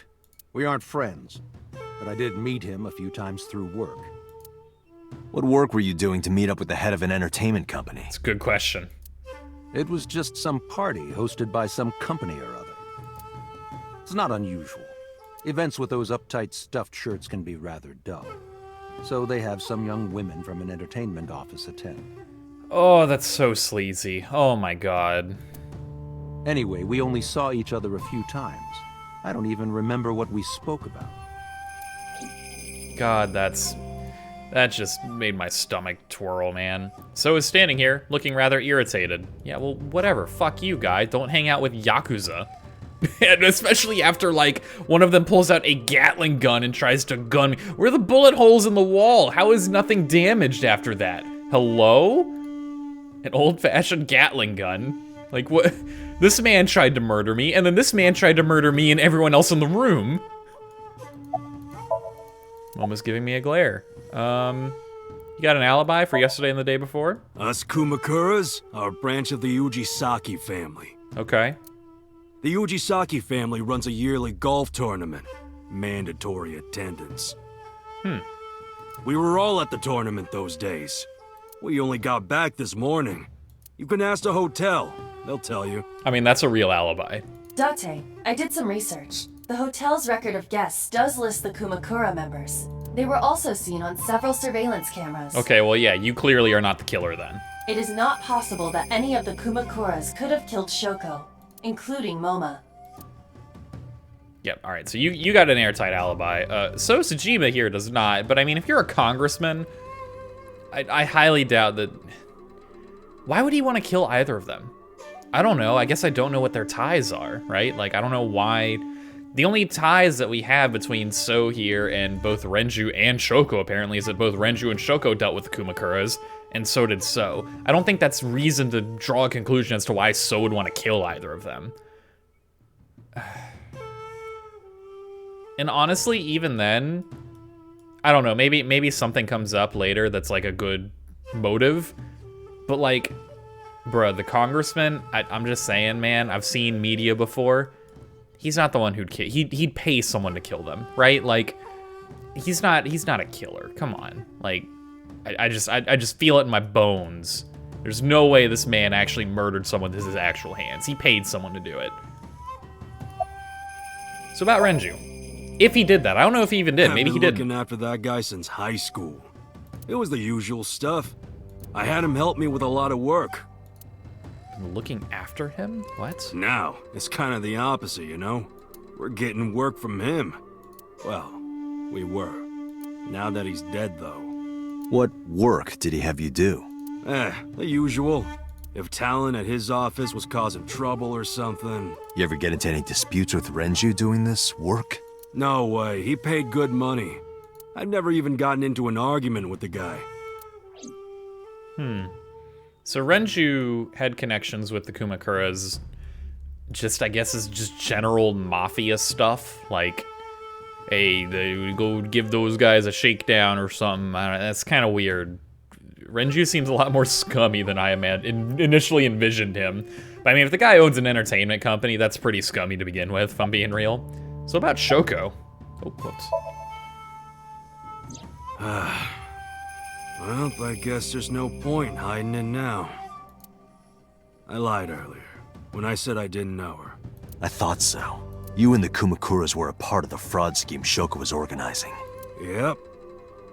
We aren't friends, but I did meet him a few times through work. What work were you doing to meet up with the head of an entertainment company? It's a good question. It was just some party hosted by some company or other. It's not unusual. Events with those uptight stuffed shirts can be rather dull. So they have some young women from an entertainment office attend. Oh, that's so sleazy. Oh my god. Anyway, we only saw each other a few times. I don't even remember what we spoke about. God, that just made my stomach twirl, man. So is standing here, looking rather irritated. Yeah, well, whatever. Fuck you, guy. Don't hang out with Yakuza. And especially after, like, one of them pulls out a Gatling gun and tries to gun me. Where are the bullet holes in the wall? How is nothing damaged after that? Hello? An old-fashioned Gatling gun? Like, what? This man tried to murder me, and then this man tried to murder me and everyone else in the room. Almost giving me a glare. You got an alibi for yesterday and the day before? Us Kumakuras are a branch of the Ujisaki family. Okay. The Ujisaki family runs a yearly golf tournament. Mandatory attendance. We were all at the tournament those days. We only got back this morning. You can ask the hotel. They'll tell you. I mean, that's a real alibi. Date, I did some research. The hotel's record of guests does list the Kumakura members. They were also seen on several surveillance cameras. Okay, well, yeah, you clearly are not the killer then. It is not possible that any of the Kumakuras could have killed Shoko, including Moma. Yep, alright, so you got an airtight alibi. So Sejima here does not, but I mean, if you're a congressman, I highly doubt that... Why would he want to kill either of them? I don't know, I guess I don't know what their ties are, right? Like, I don't know why... The only ties that we have between So here and both Renju and Shoko, apparently, is that both Renju and Shoko dealt with the Kumakuras, and so did So. I don't think that's reason to draw a conclusion as to why So would want to kill either of them. And honestly, even then, I don't know, maybe something comes up later that's like a good motive, but like, bruh, the congressman, I'm just saying, man, I've seen media before. He's not the one who'd kill. He'd pay someone to kill them, right? Like, he's not a killer. Come on, like, I just feel it in my bones. There's no way this man actually murdered someone with his actual hands. He paid someone to do it. So about Renju, if he did that, I don't know if he even did. Maybe he did. I've been looking after that guy since high school. It was the usual stuff. I had him help me with a lot of work. Looking after him? What? Now, it's kind of the opposite, you know? We're getting work from him. Well, we were. Now that he's dead, though. What work did he have you do? The usual. If Talon at his office was causing trouble or something... You ever get into any disputes with Renju doing this work? No way, he paid good money. I've never even gotten into an argument with the guy. So Renju had connections with the Kumakuras, just, I guess, is just general mafia stuff, like, hey, they go give those guys a shakedown or something. I don't know, that's kind of weird. Renju seems a lot more scummy than I initially envisioned him. But I mean, if the guy owns an entertainment company, that's pretty scummy to begin with, if I'm being real. So about Shoko. Oh, whoops. Well, I guess there's no point hiding it now. I lied earlier, when I said I didn't know her. I thought so. You and the Kumakuras were a part of the fraud scheme Shoko was organizing. Yep.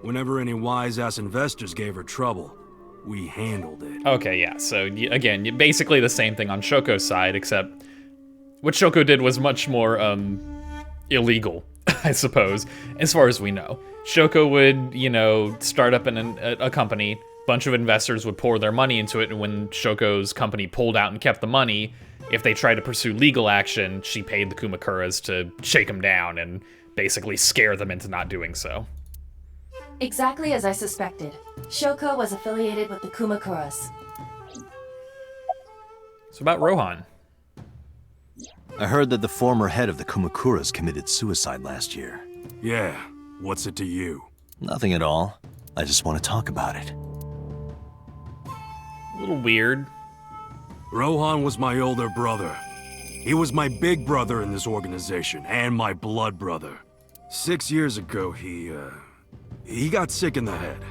Whenever any wise-ass investors gave her trouble, we handled it. Okay, yeah, so again, basically the same thing on Shoko's side, except what Shoko did was much more, illegal, I suppose, as far as we know. Shoko would, you know, start up a company, bunch of investors would pour their money into it, and when Shoko's company pulled out and kept the money, if they tried to pursue legal action, she paid the Kumakuras to shake them down and basically scare them into not doing so. Exactly as I suspected. Shoko was affiliated with the Kumakuras. So about Rohan. I heard that the former head of the Kumakuras committed suicide last year. Yeah, what's it to you? Nothing at all. I just want to talk about it. A little weird. Rohan was my older brother. He was my big brother in this organization, and my blood brother. 6 years ago, he got sick in the head.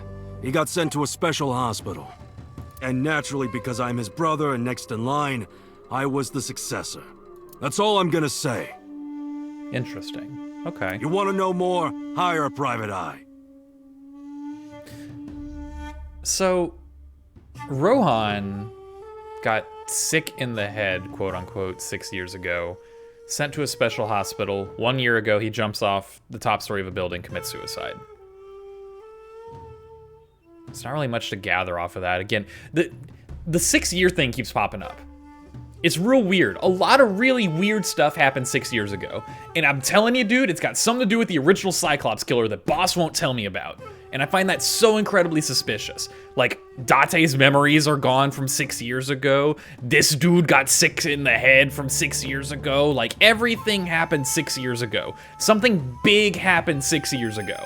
He got sent to a special hospital. And naturally, because I'm his brother and next in line, I was the successor. That's all I'm gonna say. Interesting. Okay. You want to know more? Hire a private eye. So, Rohan got sick in the head, quote unquote, 6 years ago, sent to a special hospital. 1 year ago, he jumps off the top story of a building, commits suicide. It's not really much to gather off of that. Again, the 6 year thing keeps popping up. It's real weird. A lot of really weird stuff happened 6 years ago. And I'm telling you, dude, it's got something to do with the original Cyclops killer that Boss won't tell me about. And I find that so incredibly suspicious. Like, Date's memories are gone from 6 years ago. This dude got sick in the head from 6 years ago. Like, everything happened 6 years ago. Something big happened 6 years ago.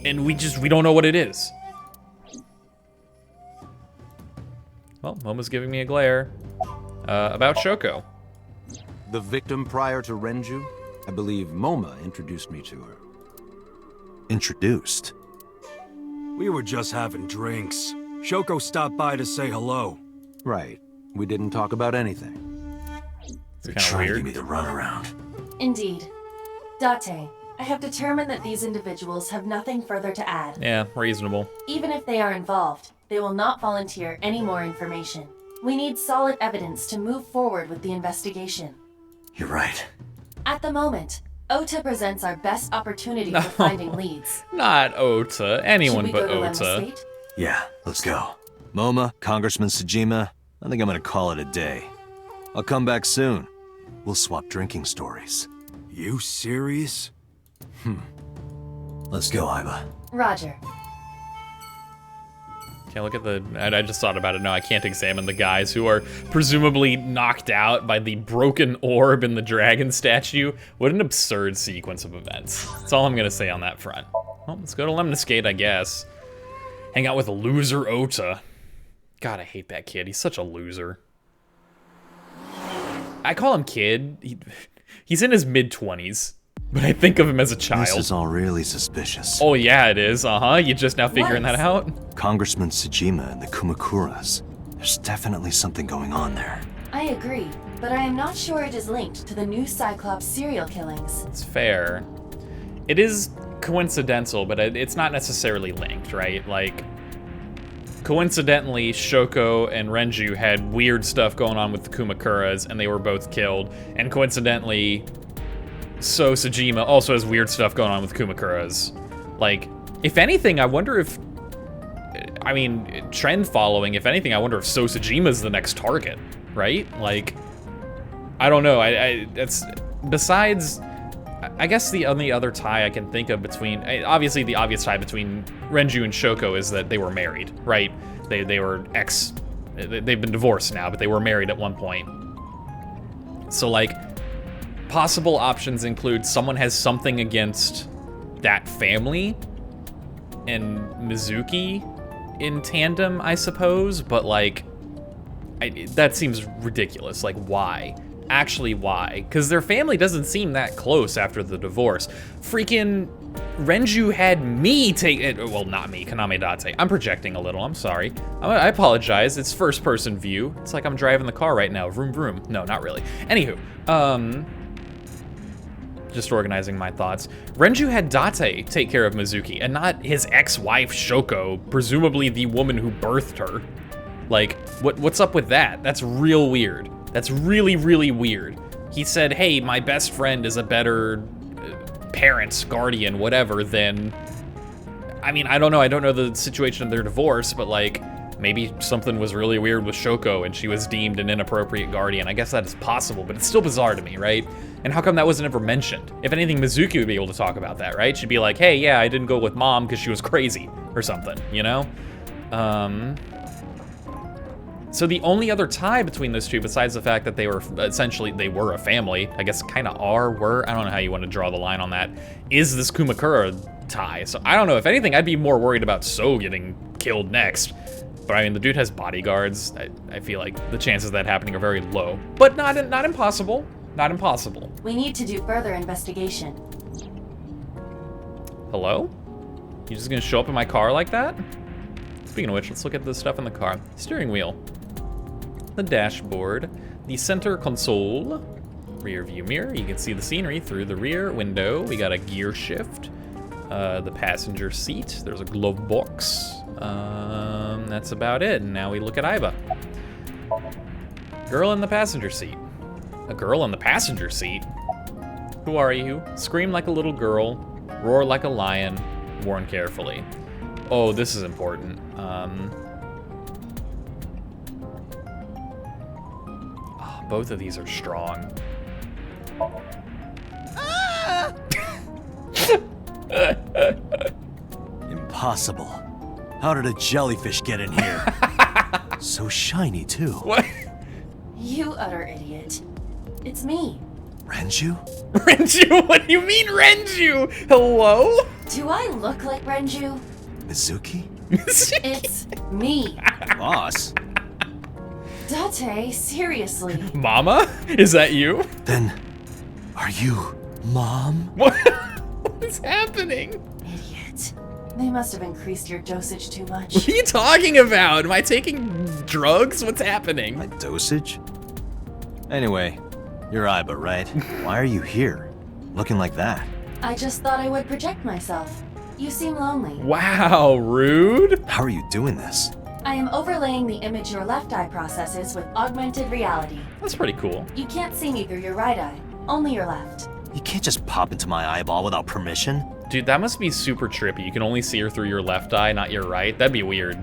And we don't know what it is. Well, Momo's giving me a glare. About Shoko. The victim prior to Renju? I believe Moma introduced me to her. Introduced? We were just having drinks. Shoko stopped by to say hello. Right. We didn't talk about anything. It's kind of weird. To give me the runaround. Indeed. Date, I have determined that these individuals have nothing further to add. Yeah, reasonable. Even if they are involved, they will not volunteer any more information. We need solid evidence to move forward with the investigation. You're right. At the moment, Ota presents our best opportunity for finding leads. Not Ota. Anyone Should we but go to Lemon Ota. State? Yeah, let's go. Moma, Congressman Tsujima, I think I'm gonna call it a day. I'll come back soon. We'll swap drinking stories. You serious? Let's go, Iba. Roger. Can't look at the... I just thought about it. No, I can't examine the guys who are presumably knocked out by the broken orb in the dragon statue. What an absurd sequence of events. That's all I'm going to say on that front. Well, let's go to Lemniscate, I guess. Hang out with loser Ota. God, I hate that kid. He's such a loser. I call him kid. He's in his mid-20s. But I think of him as a child. This is all really suspicious. Oh yeah, it is. You just now figuring that out? Congressman Tsujima and the Kumakuras. There's definitely something going on there. I agree, but I am not sure it is linked to the new Cyclops serial killings. It's fair. It is coincidental, but it's not necessarily linked, right? Like, coincidentally, Shoko and Renju had weird stuff going on with the Kumakuras, and they were both killed. And coincidentally, So Tsujima also has weird stuff going on with Kumakuras. Like, if anything, I wonder if... I mean, trend following, if anything, I wonder if So Tsujima's the next target, right? Like, I don't know. That's... Besides... I guess the only other tie I can think of between... Obviously, the obvious tie between Renju and Shoko is that they were married, right? They were ex... They've been divorced now, but they were married at one point. So, like... Possible options include someone has something against that family and Mizuki in tandem, I suppose, but like, that seems ridiculous. Like, why? Actually, why? Because their family doesn't seem that close after the divorce. Freaking Renju had me take it. Well, not me, Kaname Date. I'm projecting a little, I'm sorry. I apologize, it's first person view. It's like I'm driving the car right now, vroom vroom. No, not really. Anywho, just organizing my thoughts. Renju had Date take care of Mizuki, and not his ex-wife Shoko, presumably the woman who birthed her. Like, what's up with that? That's real weird. That's really, really weird. He said, hey, my best friend is a better parent, guardian, whatever, than... I mean, I don't know. I don't know the situation of their divorce, but like, maybe something was really weird with Shoko and she was deemed an inappropriate guardian. I guess that is possible, but it's still bizarre to me, right? And how come that wasn't ever mentioned? If anything, Mizuki would be able to talk about that, right? She'd be like, hey, yeah, I didn't go with mom because she was crazy or something, you know? So the only other tie between those two, besides the fact that they were essentially, they were a family, I guess kind of were, I don't know how you want to draw the line on that, is this Kumakura tie. So I don't know, if anything, I'd be more worried about So getting killed next. But I mean, the dude has bodyguards. I feel like the chances of that happening are very low, but not impossible. Not impossible. We need to do further investigation. Hello? You just gonna show up in my car like that? Speaking of which, let's look at the stuff in the car. Steering wheel. The dashboard. The center console. Rear view mirror. You can see the scenery through the rear window. We got a gear shift. The passenger seat. There's a glove box. That's about it. And now we look at Iba. Girl in the passenger seat. A girl in the passenger seat? Who are you? Scream like a little girl. Roar like a lion. Warn carefully. Oh, this is important. Both of these are strong. Impossible. How did a jellyfish get in here? So shiny, too. What? You utter idiot. It's me. Renju? Renju? What do you mean, Renju? Hello? Do I look like Renju? Mizuki? It's me. Boss? Date, seriously. Mama? Is that you? Then, are you Mom? What? What is happening? Idiot. They must have increased your dosage too much. What are you talking about? Am I taking drugs? What's happening? My dosage? Anyway, you're Iba, right? Why are you here? Looking like that? I just thought I would project myself. You seem lonely. Wow, rude. How are you doing this? I am overlaying the image your left eye processes with augmented reality. That's pretty cool. You can't see me through your right eye, only your left. You can't just pop into my eyeball without permission. Dude, that must be super trippy. You can only see her through your left eye, not your right. That'd be weird.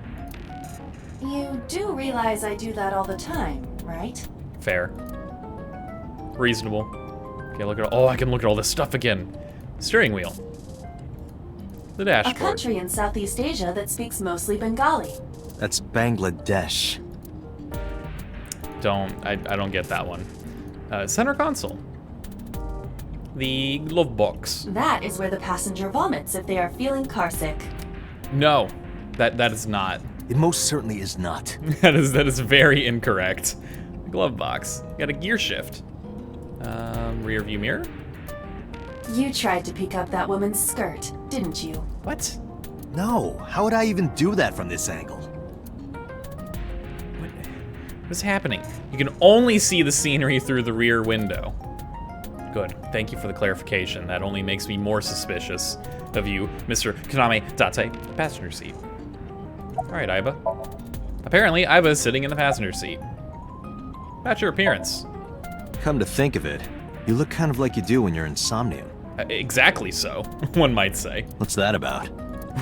You do realize I do that all the time, right? Fair. Reasonable. Okay, look at all. Oh, I can look at all this stuff again. Steering wheel. The dashboard. A country in Southeast Asia that speaks mostly Bengali. That's Bangladesh. I don't get that one. Center console. The glove box. That is where the passenger vomits if they are feeling carsick. No, that is not. It most certainly is not. that is very incorrect. The glove box. You got a gear shift. Rear view mirror. You tried to pick up that woman's skirt, didn't you? What? No, how would I even do that from this angle? What is happening? You can only see the scenery through the rear window. Good. Thank you for the clarification. That only makes me more suspicious of you, Mr. Kaname Date, passenger seat. All right, Iba. Apparently, Iba is sitting in the passenger seat. About your appearance. Come to think of it, you look kind of like you do when you're in Somnium. Exactly so, one might say. What's that about?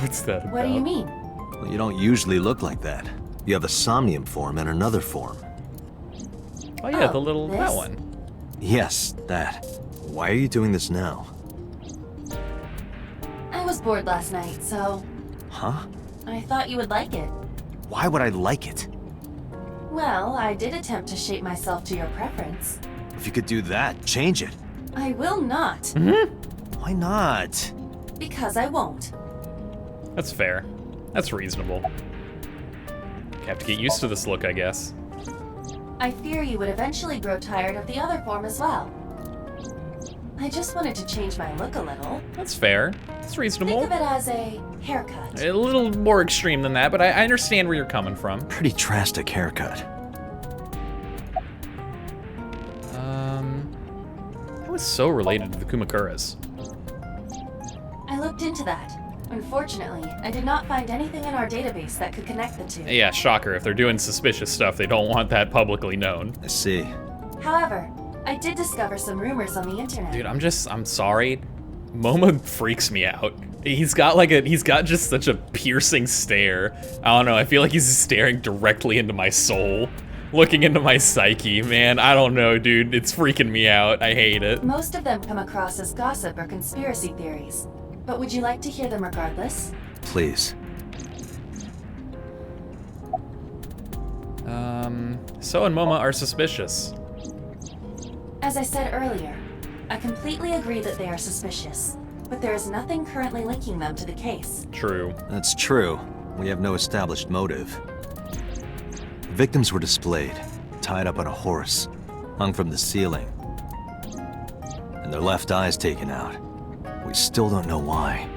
What's that about? What do you mean? Well, you don't usually look like that. You have a Somnium form and another form. Oh yeah, Oh, the little, this? that one. Yes, that. Why are you doing this now? I was bored last night, so Huh? I thought you would like it. Why would I like it? Well, I did attempt to shape myself to your preference. If you could do that, change it. I will not. Why not? Because I won't. That's fair. That's reasonable. You have to get used to this look, I guess. I fear you would eventually grow tired of the other form as well. I just wanted to change my look a little. That's fair. It's reasonable. Think of it as a haircut. A little more extreme than that, but I understand where you're coming from. Pretty drastic haircut. That was so related to the Kumakuras. I looked into that. Unfortunately, I did not find anything in our database that could connect the two. Yeah, shocker. If they're doing suspicious stuff, they don't want that publicly known. I see. However, I did discover some rumors on the internet. Dude, I'm sorry. Momo freaks me out. He's got just such a piercing stare. I don't know, I feel like he's staring directly into my soul. Looking into my psyche, man. I don't know, dude. It's freaking me out. I hate it. Most of them come across as gossip or conspiracy theories. But would you like to hear them regardless? Please. So and Moma are suspicious. As I said earlier, I completely agree that they are suspicious, but there is nothing currently linking them to the case. True. That's true. We have no established motive. Victims were displayed, tied up on a horse, hung from the ceiling, and their left eyes taken out. We still don't know why.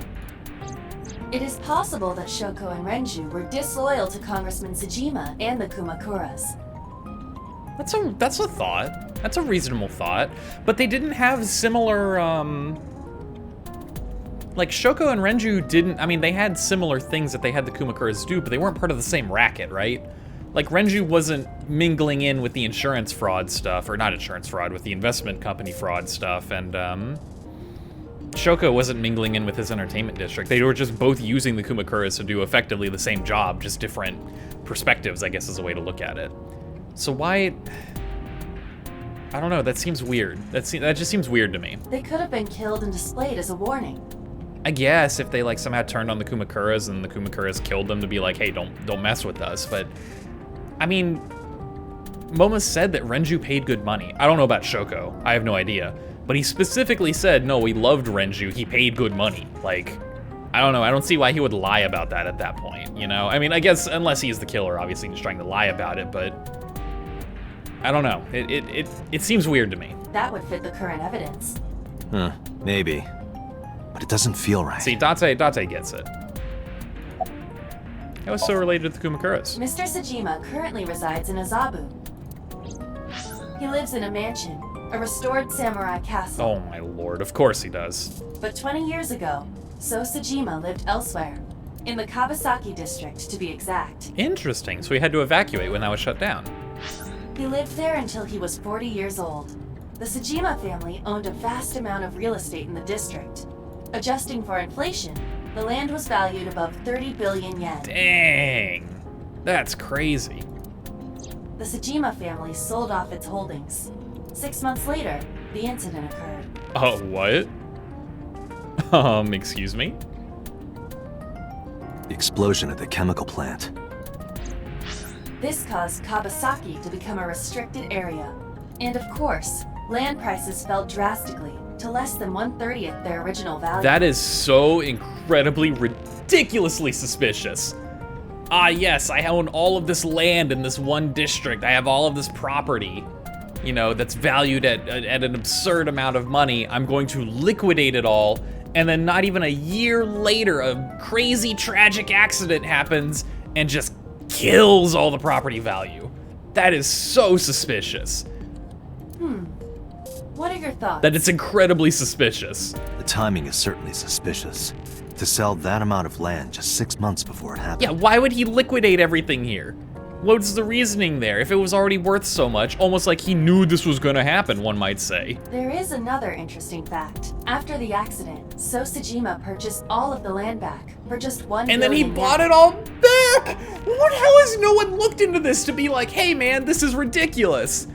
It is possible that Shoko and Renju were disloyal to Congressman Tsujima and the Kumakuras. That's a thought. That's a reasonable thought. But they didn't have similar, like, Shoko and Renju didn't, I mean, they had similar things that they had the Kumakuras do, but they weren't part of the same racket, right? Like, Renju wasn't mingling in with the insurance fraud stuff, or not insurance fraud, with the investment company fraud stuff, and, Shoko wasn't mingling in with his entertainment district. They were just both using the Kumakuras to do effectively the same job, just different perspectives, I guess is a way to look at it. So why... I don't know, that seems weird. That just seems weird to me. They could have been killed and displayed as a warning. I guess if they like somehow turned on the Kumakuras and the Kumakuras killed them to be like, hey, don't mess with us. But I mean, Momo said that Renju paid good money. I don't know about Shoko. I have no idea. But he specifically said, no, we loved Renju. He paid good money. Like, I don't know. I don't see why he would lie about that at that point, you know? I mean, I guess unless he's the killer, obviously he's trying to lie about it, but I don't know. It seems weird to me. That would fit the current evidence. Huh, maybe. But it doesn't feel right. See, Date gets it. How is so related to the Kumakuras? Mr. Tsujima currently resides in Azabu. He lives in a mansion, a restored samurai castle. Oh my lord, of course he does. But 20 years ago, So Tsujima lived elsewhere, in the Kawasaki district to be exact. Interesting, so he had to evacuate when that was shut down. He lived there until he was 40 years old. The Tsujima family owned a vast amount of real estate in the district. Adjusting for inflation, the land was valued above 30 billion yen. Dang, that's crazy. The Tsujima family sold off its holdings. 6 months later, the incident occurred. Oh, what? Excuse me? The explosion at the chemical plant. This caused Kawasaki to become a restricted area. And of course, land prices fell drastically to less than 1/30th their original value. That is so incredibly, ridiculously suspicious. Ah, yes, I own all of this land in this one district. I have all of this property, you know, that's valued at an absurd amount of money. I'm going to liquidate it all, and then not even a year later, a crazy, tragic accident happens and just kills all the property value. That is so suspicious. What are your thoughts? That it's incredibly suspicious. The timing is certainly suspicious. To sell that amount of land just 6 months before it happened. Yeah, why would he liquidate everything here? What's the reasoning there? If it was already worth so much, almost like he knew this was gonna happen, one might say. There is another interesting fact. After the accident, So Tsujima purchased all of the land back for just 1 And then he billion bought yen. it all back! How has no one looked into this to be like, hey man, this is ridiculous?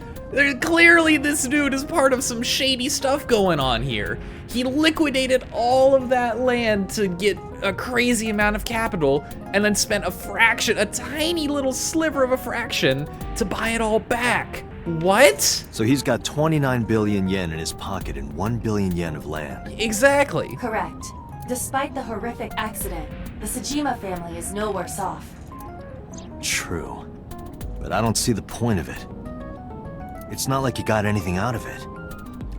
Clearly this dude is part of some shady stuff going on here. He liquidated all of that land to get a crazy amount of capital and then spent a fraction, a tiny little sliver of a fraction to buy it all back. What? So he's got 29 billion yen in his pocket and 1 billion yen of land. Exactly. Correct. Despite the horrific accident, the Tsujima family is no worse off. True. But I don't see the point of it. It's not like he got anything out of it.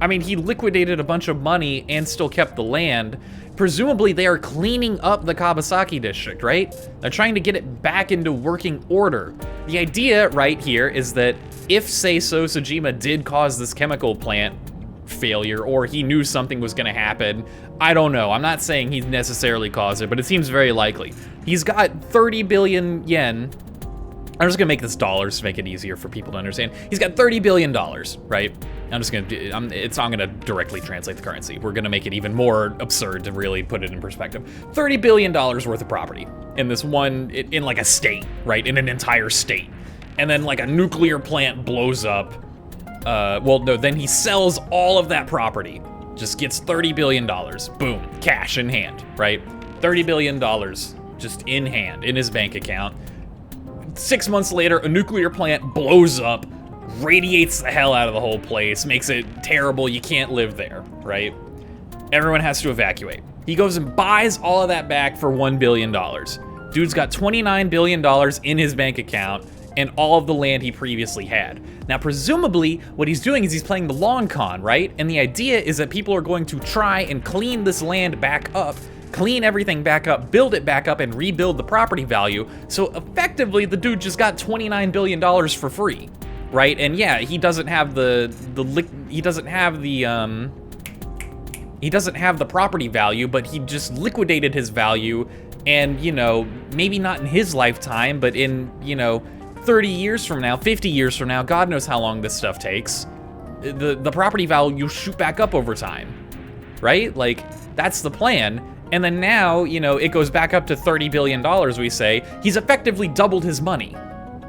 I mean, he liquidated a bunch of money and still kept the land. Presumably they are cleaning up the Kawasaki district, right? They're trying to get it back into working order. The idea right here is that if, say, So Tsujima did cause this chemical plant failure, or he knew something was gonna happen, I don't know. I'm not saying he necessarily caused it, but it seems very likely. He's got 30 billion yen. I'm just gonna make this dollars to make it easier for people to understand. He's got $30 billion, right? I'm gonna directly translate the currency. We're gonna make it even more absurd to really put it in perspective. $30 billion worth of property in this one, in like a state, right? In an entire state. And then like a nuclear plant blows up. Well, no, then he sells all of that property. Just gets $30 billion, boom, cash in hand, right? $30 billion just in hand, in his bank account. 6 months later, a nuclear plant blows up, radiates the hell out of the whole place, makes it terrible, you can't live there, right? Everyone has to evacuate. He goes and buys all of that back for $1 billion. Dude's got $29 billion in his bank account and all of the land he previously had. Now, presumably, what he's doing is he's playing the long con, right? And the idea is that people are going to try and clean this land back up clean everything back up, build it back up, and rebuild the property value. So effectively, the dude just got $29 billion for free, right? And yeah, he doesn't have the property value, but he just liquidated his value. And, you know, maybe not in his lifetime, but in, you know, 30 years from now, 50 years from now, God knows how long this stuff takes, the property value will shoot back up over time, right? Like, that's the plan. And then now, you know, it goes back up to $30 billion, we say. He's effectively doubled his money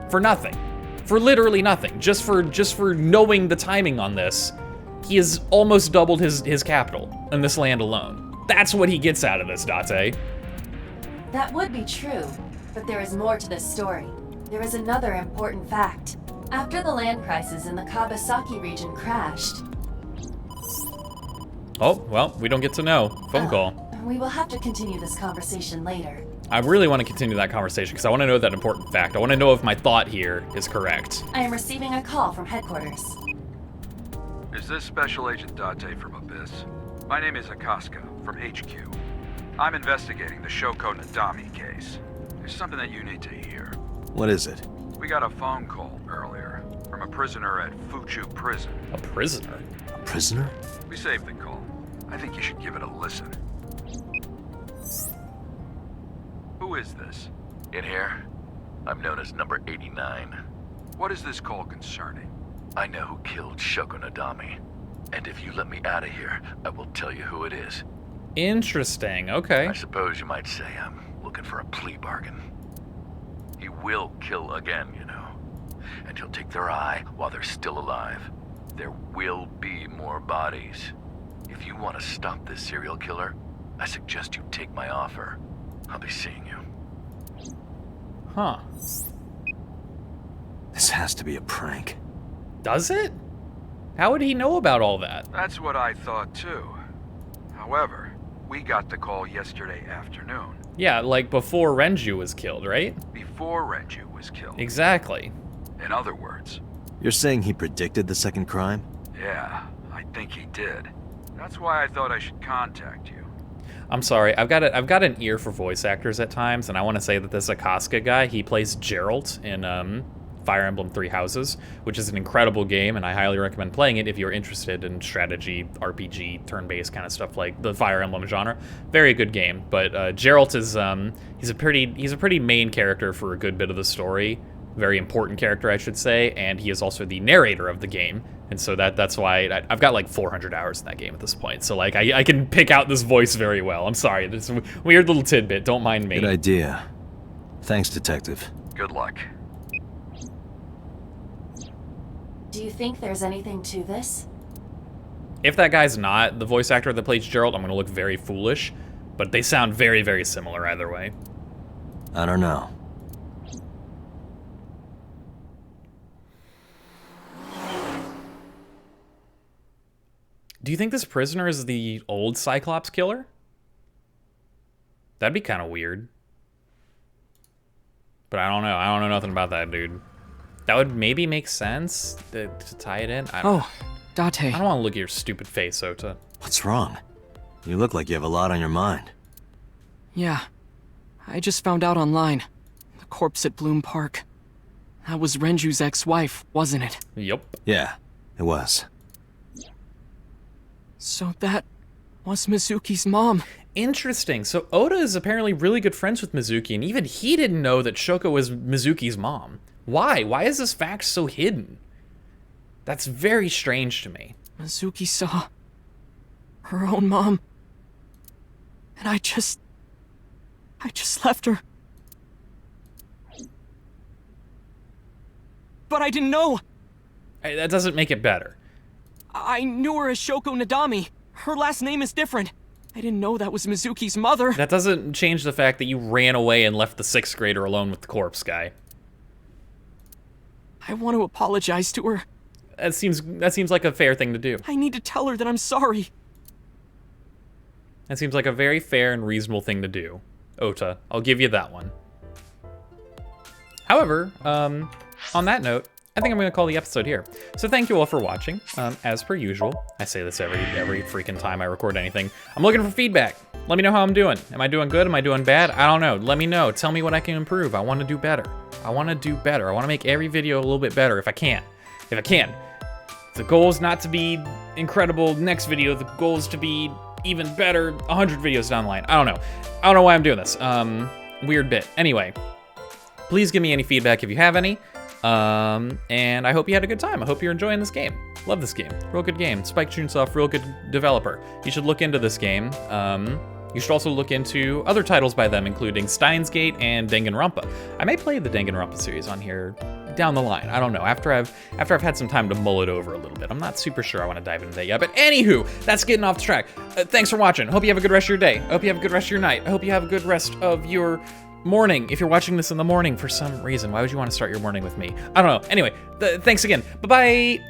for nothing, for literally nothing, just for knowing the timing on this. He has almost doubled his capital in this land alone. That's what he gets out of this, Date. That would be true, but there is more to this story. There is another important fact. After the land prices in the Kawasaki region crashed... Oh, well, we don't get to know. Phone call. We will have to continue this conversation later. I really want to continue that conversation because I want to know that important fact. I want to know if my thought here is correct. I am receiving a call from headquarters. Is this Special Agent Date from Abyss? My name is Akaska from HQ. I'm investigating the Shoko Nadami case. There's something that you need to hear. What is it? We got a phone call earlier from a prisoner at Fuchu Prison. A prisoner? A prisoner? We saved the call. I think you should give it a listen. Who is this? In here, I'm known as number 89. What is this call concerning? I know who killed Shoko Nadami. And if you let me out of here, I will tell you who it is. Interesting, okay. I suppose you might say I'm looking for a plea bargain. He will kill again, you know. And he'll take their eye while they're still alive. There will be more bodies. If you want to stop this serial killer, I suggest you take my offer. I'll be seeing you. Huh. This has to be a prank. Does it? How would he know about all that? That's what I thought too. However, we got the call yesterday afternoon. Yeah, like before Renju was killed, right? Before Renju was killed. Exactly. In other words. You're saying he predicted the second crime? Yeah, I think he did. That's why I thought I should contact you. I'm sorry, I've got an ear for voice actors at times, and I want to say that this Akaska guy, he plays Geralt in Fire Emblem Three Houses, which is an incredible game, and I highly recommend playing it if you're interested in strategy, RPG, turn-based kind of stuff like the Fire Emblem genre. Very good game, but Geralt is he's a pretty main character for a good bit of the story, very important character, I should say, and he is also the narrator of the game, and so that's why I've got like 400 hours in that game at this point. So like I can pick out this voice very well. I'm sorry, it's a weird little tidbit. Don't mind me. Good idea. Thanks, Detective. Good luck. Do you think there's anything to this? If that guy's not the voice actor that plays Geralt, I'm gonna look very foolish, but they sound very, very similar either way. I don't know. Do you think this prisoner is the old Cyclops killer? That'd be kind of weird. But I don't know. I don't know nothing about that dude. That would maybe make sense to tie it in. Date. I don't want to look at your stupid face, Ota. What's wrong? You look like you have a lot on your mind. Yeah. I just found out online. The corpse at Bloom Park. That was Renju's ex-wife, wasn't it? Yep. Yeah, it was. So that was Mizuki's mom. Interesting. So Ota is apparently really good friends with Mizuki, and even he didn't know that Shoko was Mizuki's mom. Why? Why is this fact so hidden? That's very strange to me. Mizuki saw her own mom. And I just left her. But I didn't know. Hey, that doesn't make it better. I knew her as Shoko Nadami. Her last name is different. I didn't know that was Mizuki's mother. That doesn't change the fact that you ran away and left the 6th grader alone with the corpse guy. I want to apologize to her. That seems like a fair thing to do. I need to tell her that I'm sorry. That seems like a very fair and reasonable thing to do, Ota. I'll give you that one. However, on that note, I think I'm going to call the episode here. So thank you all for watching. As per usual, I say this every freaking time I record anything. I'm looking for feedback. Let me know how I'm doing. Am I doing good? Am I doing bad? I don't know. Let me know. Tell me what I can improve. I want to do better. I want to do better. I want to make every video a little bit better if I can. If I can. The goal is not to be incredible next video. The goal is to be even better 100 videos down the line. I don't know. I don't know why I'm doing this. Weird bit. Anyway, please give me any feedback if you have any. And I hope you had a good time. I hope you're enjoying this game. Love this game. Real good game. Spike Chunsoft, real good developer. You should look into this game. You should also look into other titles by them, including Steins Gate and Danganronpa. I may play the Danganronpa series on here down the line. I don't know. After I've had some time to mull it over a little bit. I'm not super sure I want to dive into that yet. But anywho, that's getting off the track. Thanks for watching. Hope you have a good rest of your day. I hope you have a good rest of your night. I hope you have a good rest of your morning. If you're watching this in the morning for some reason, why would you want to start your morning with me? I don't know. Anyway, thanks again. Bye-bye.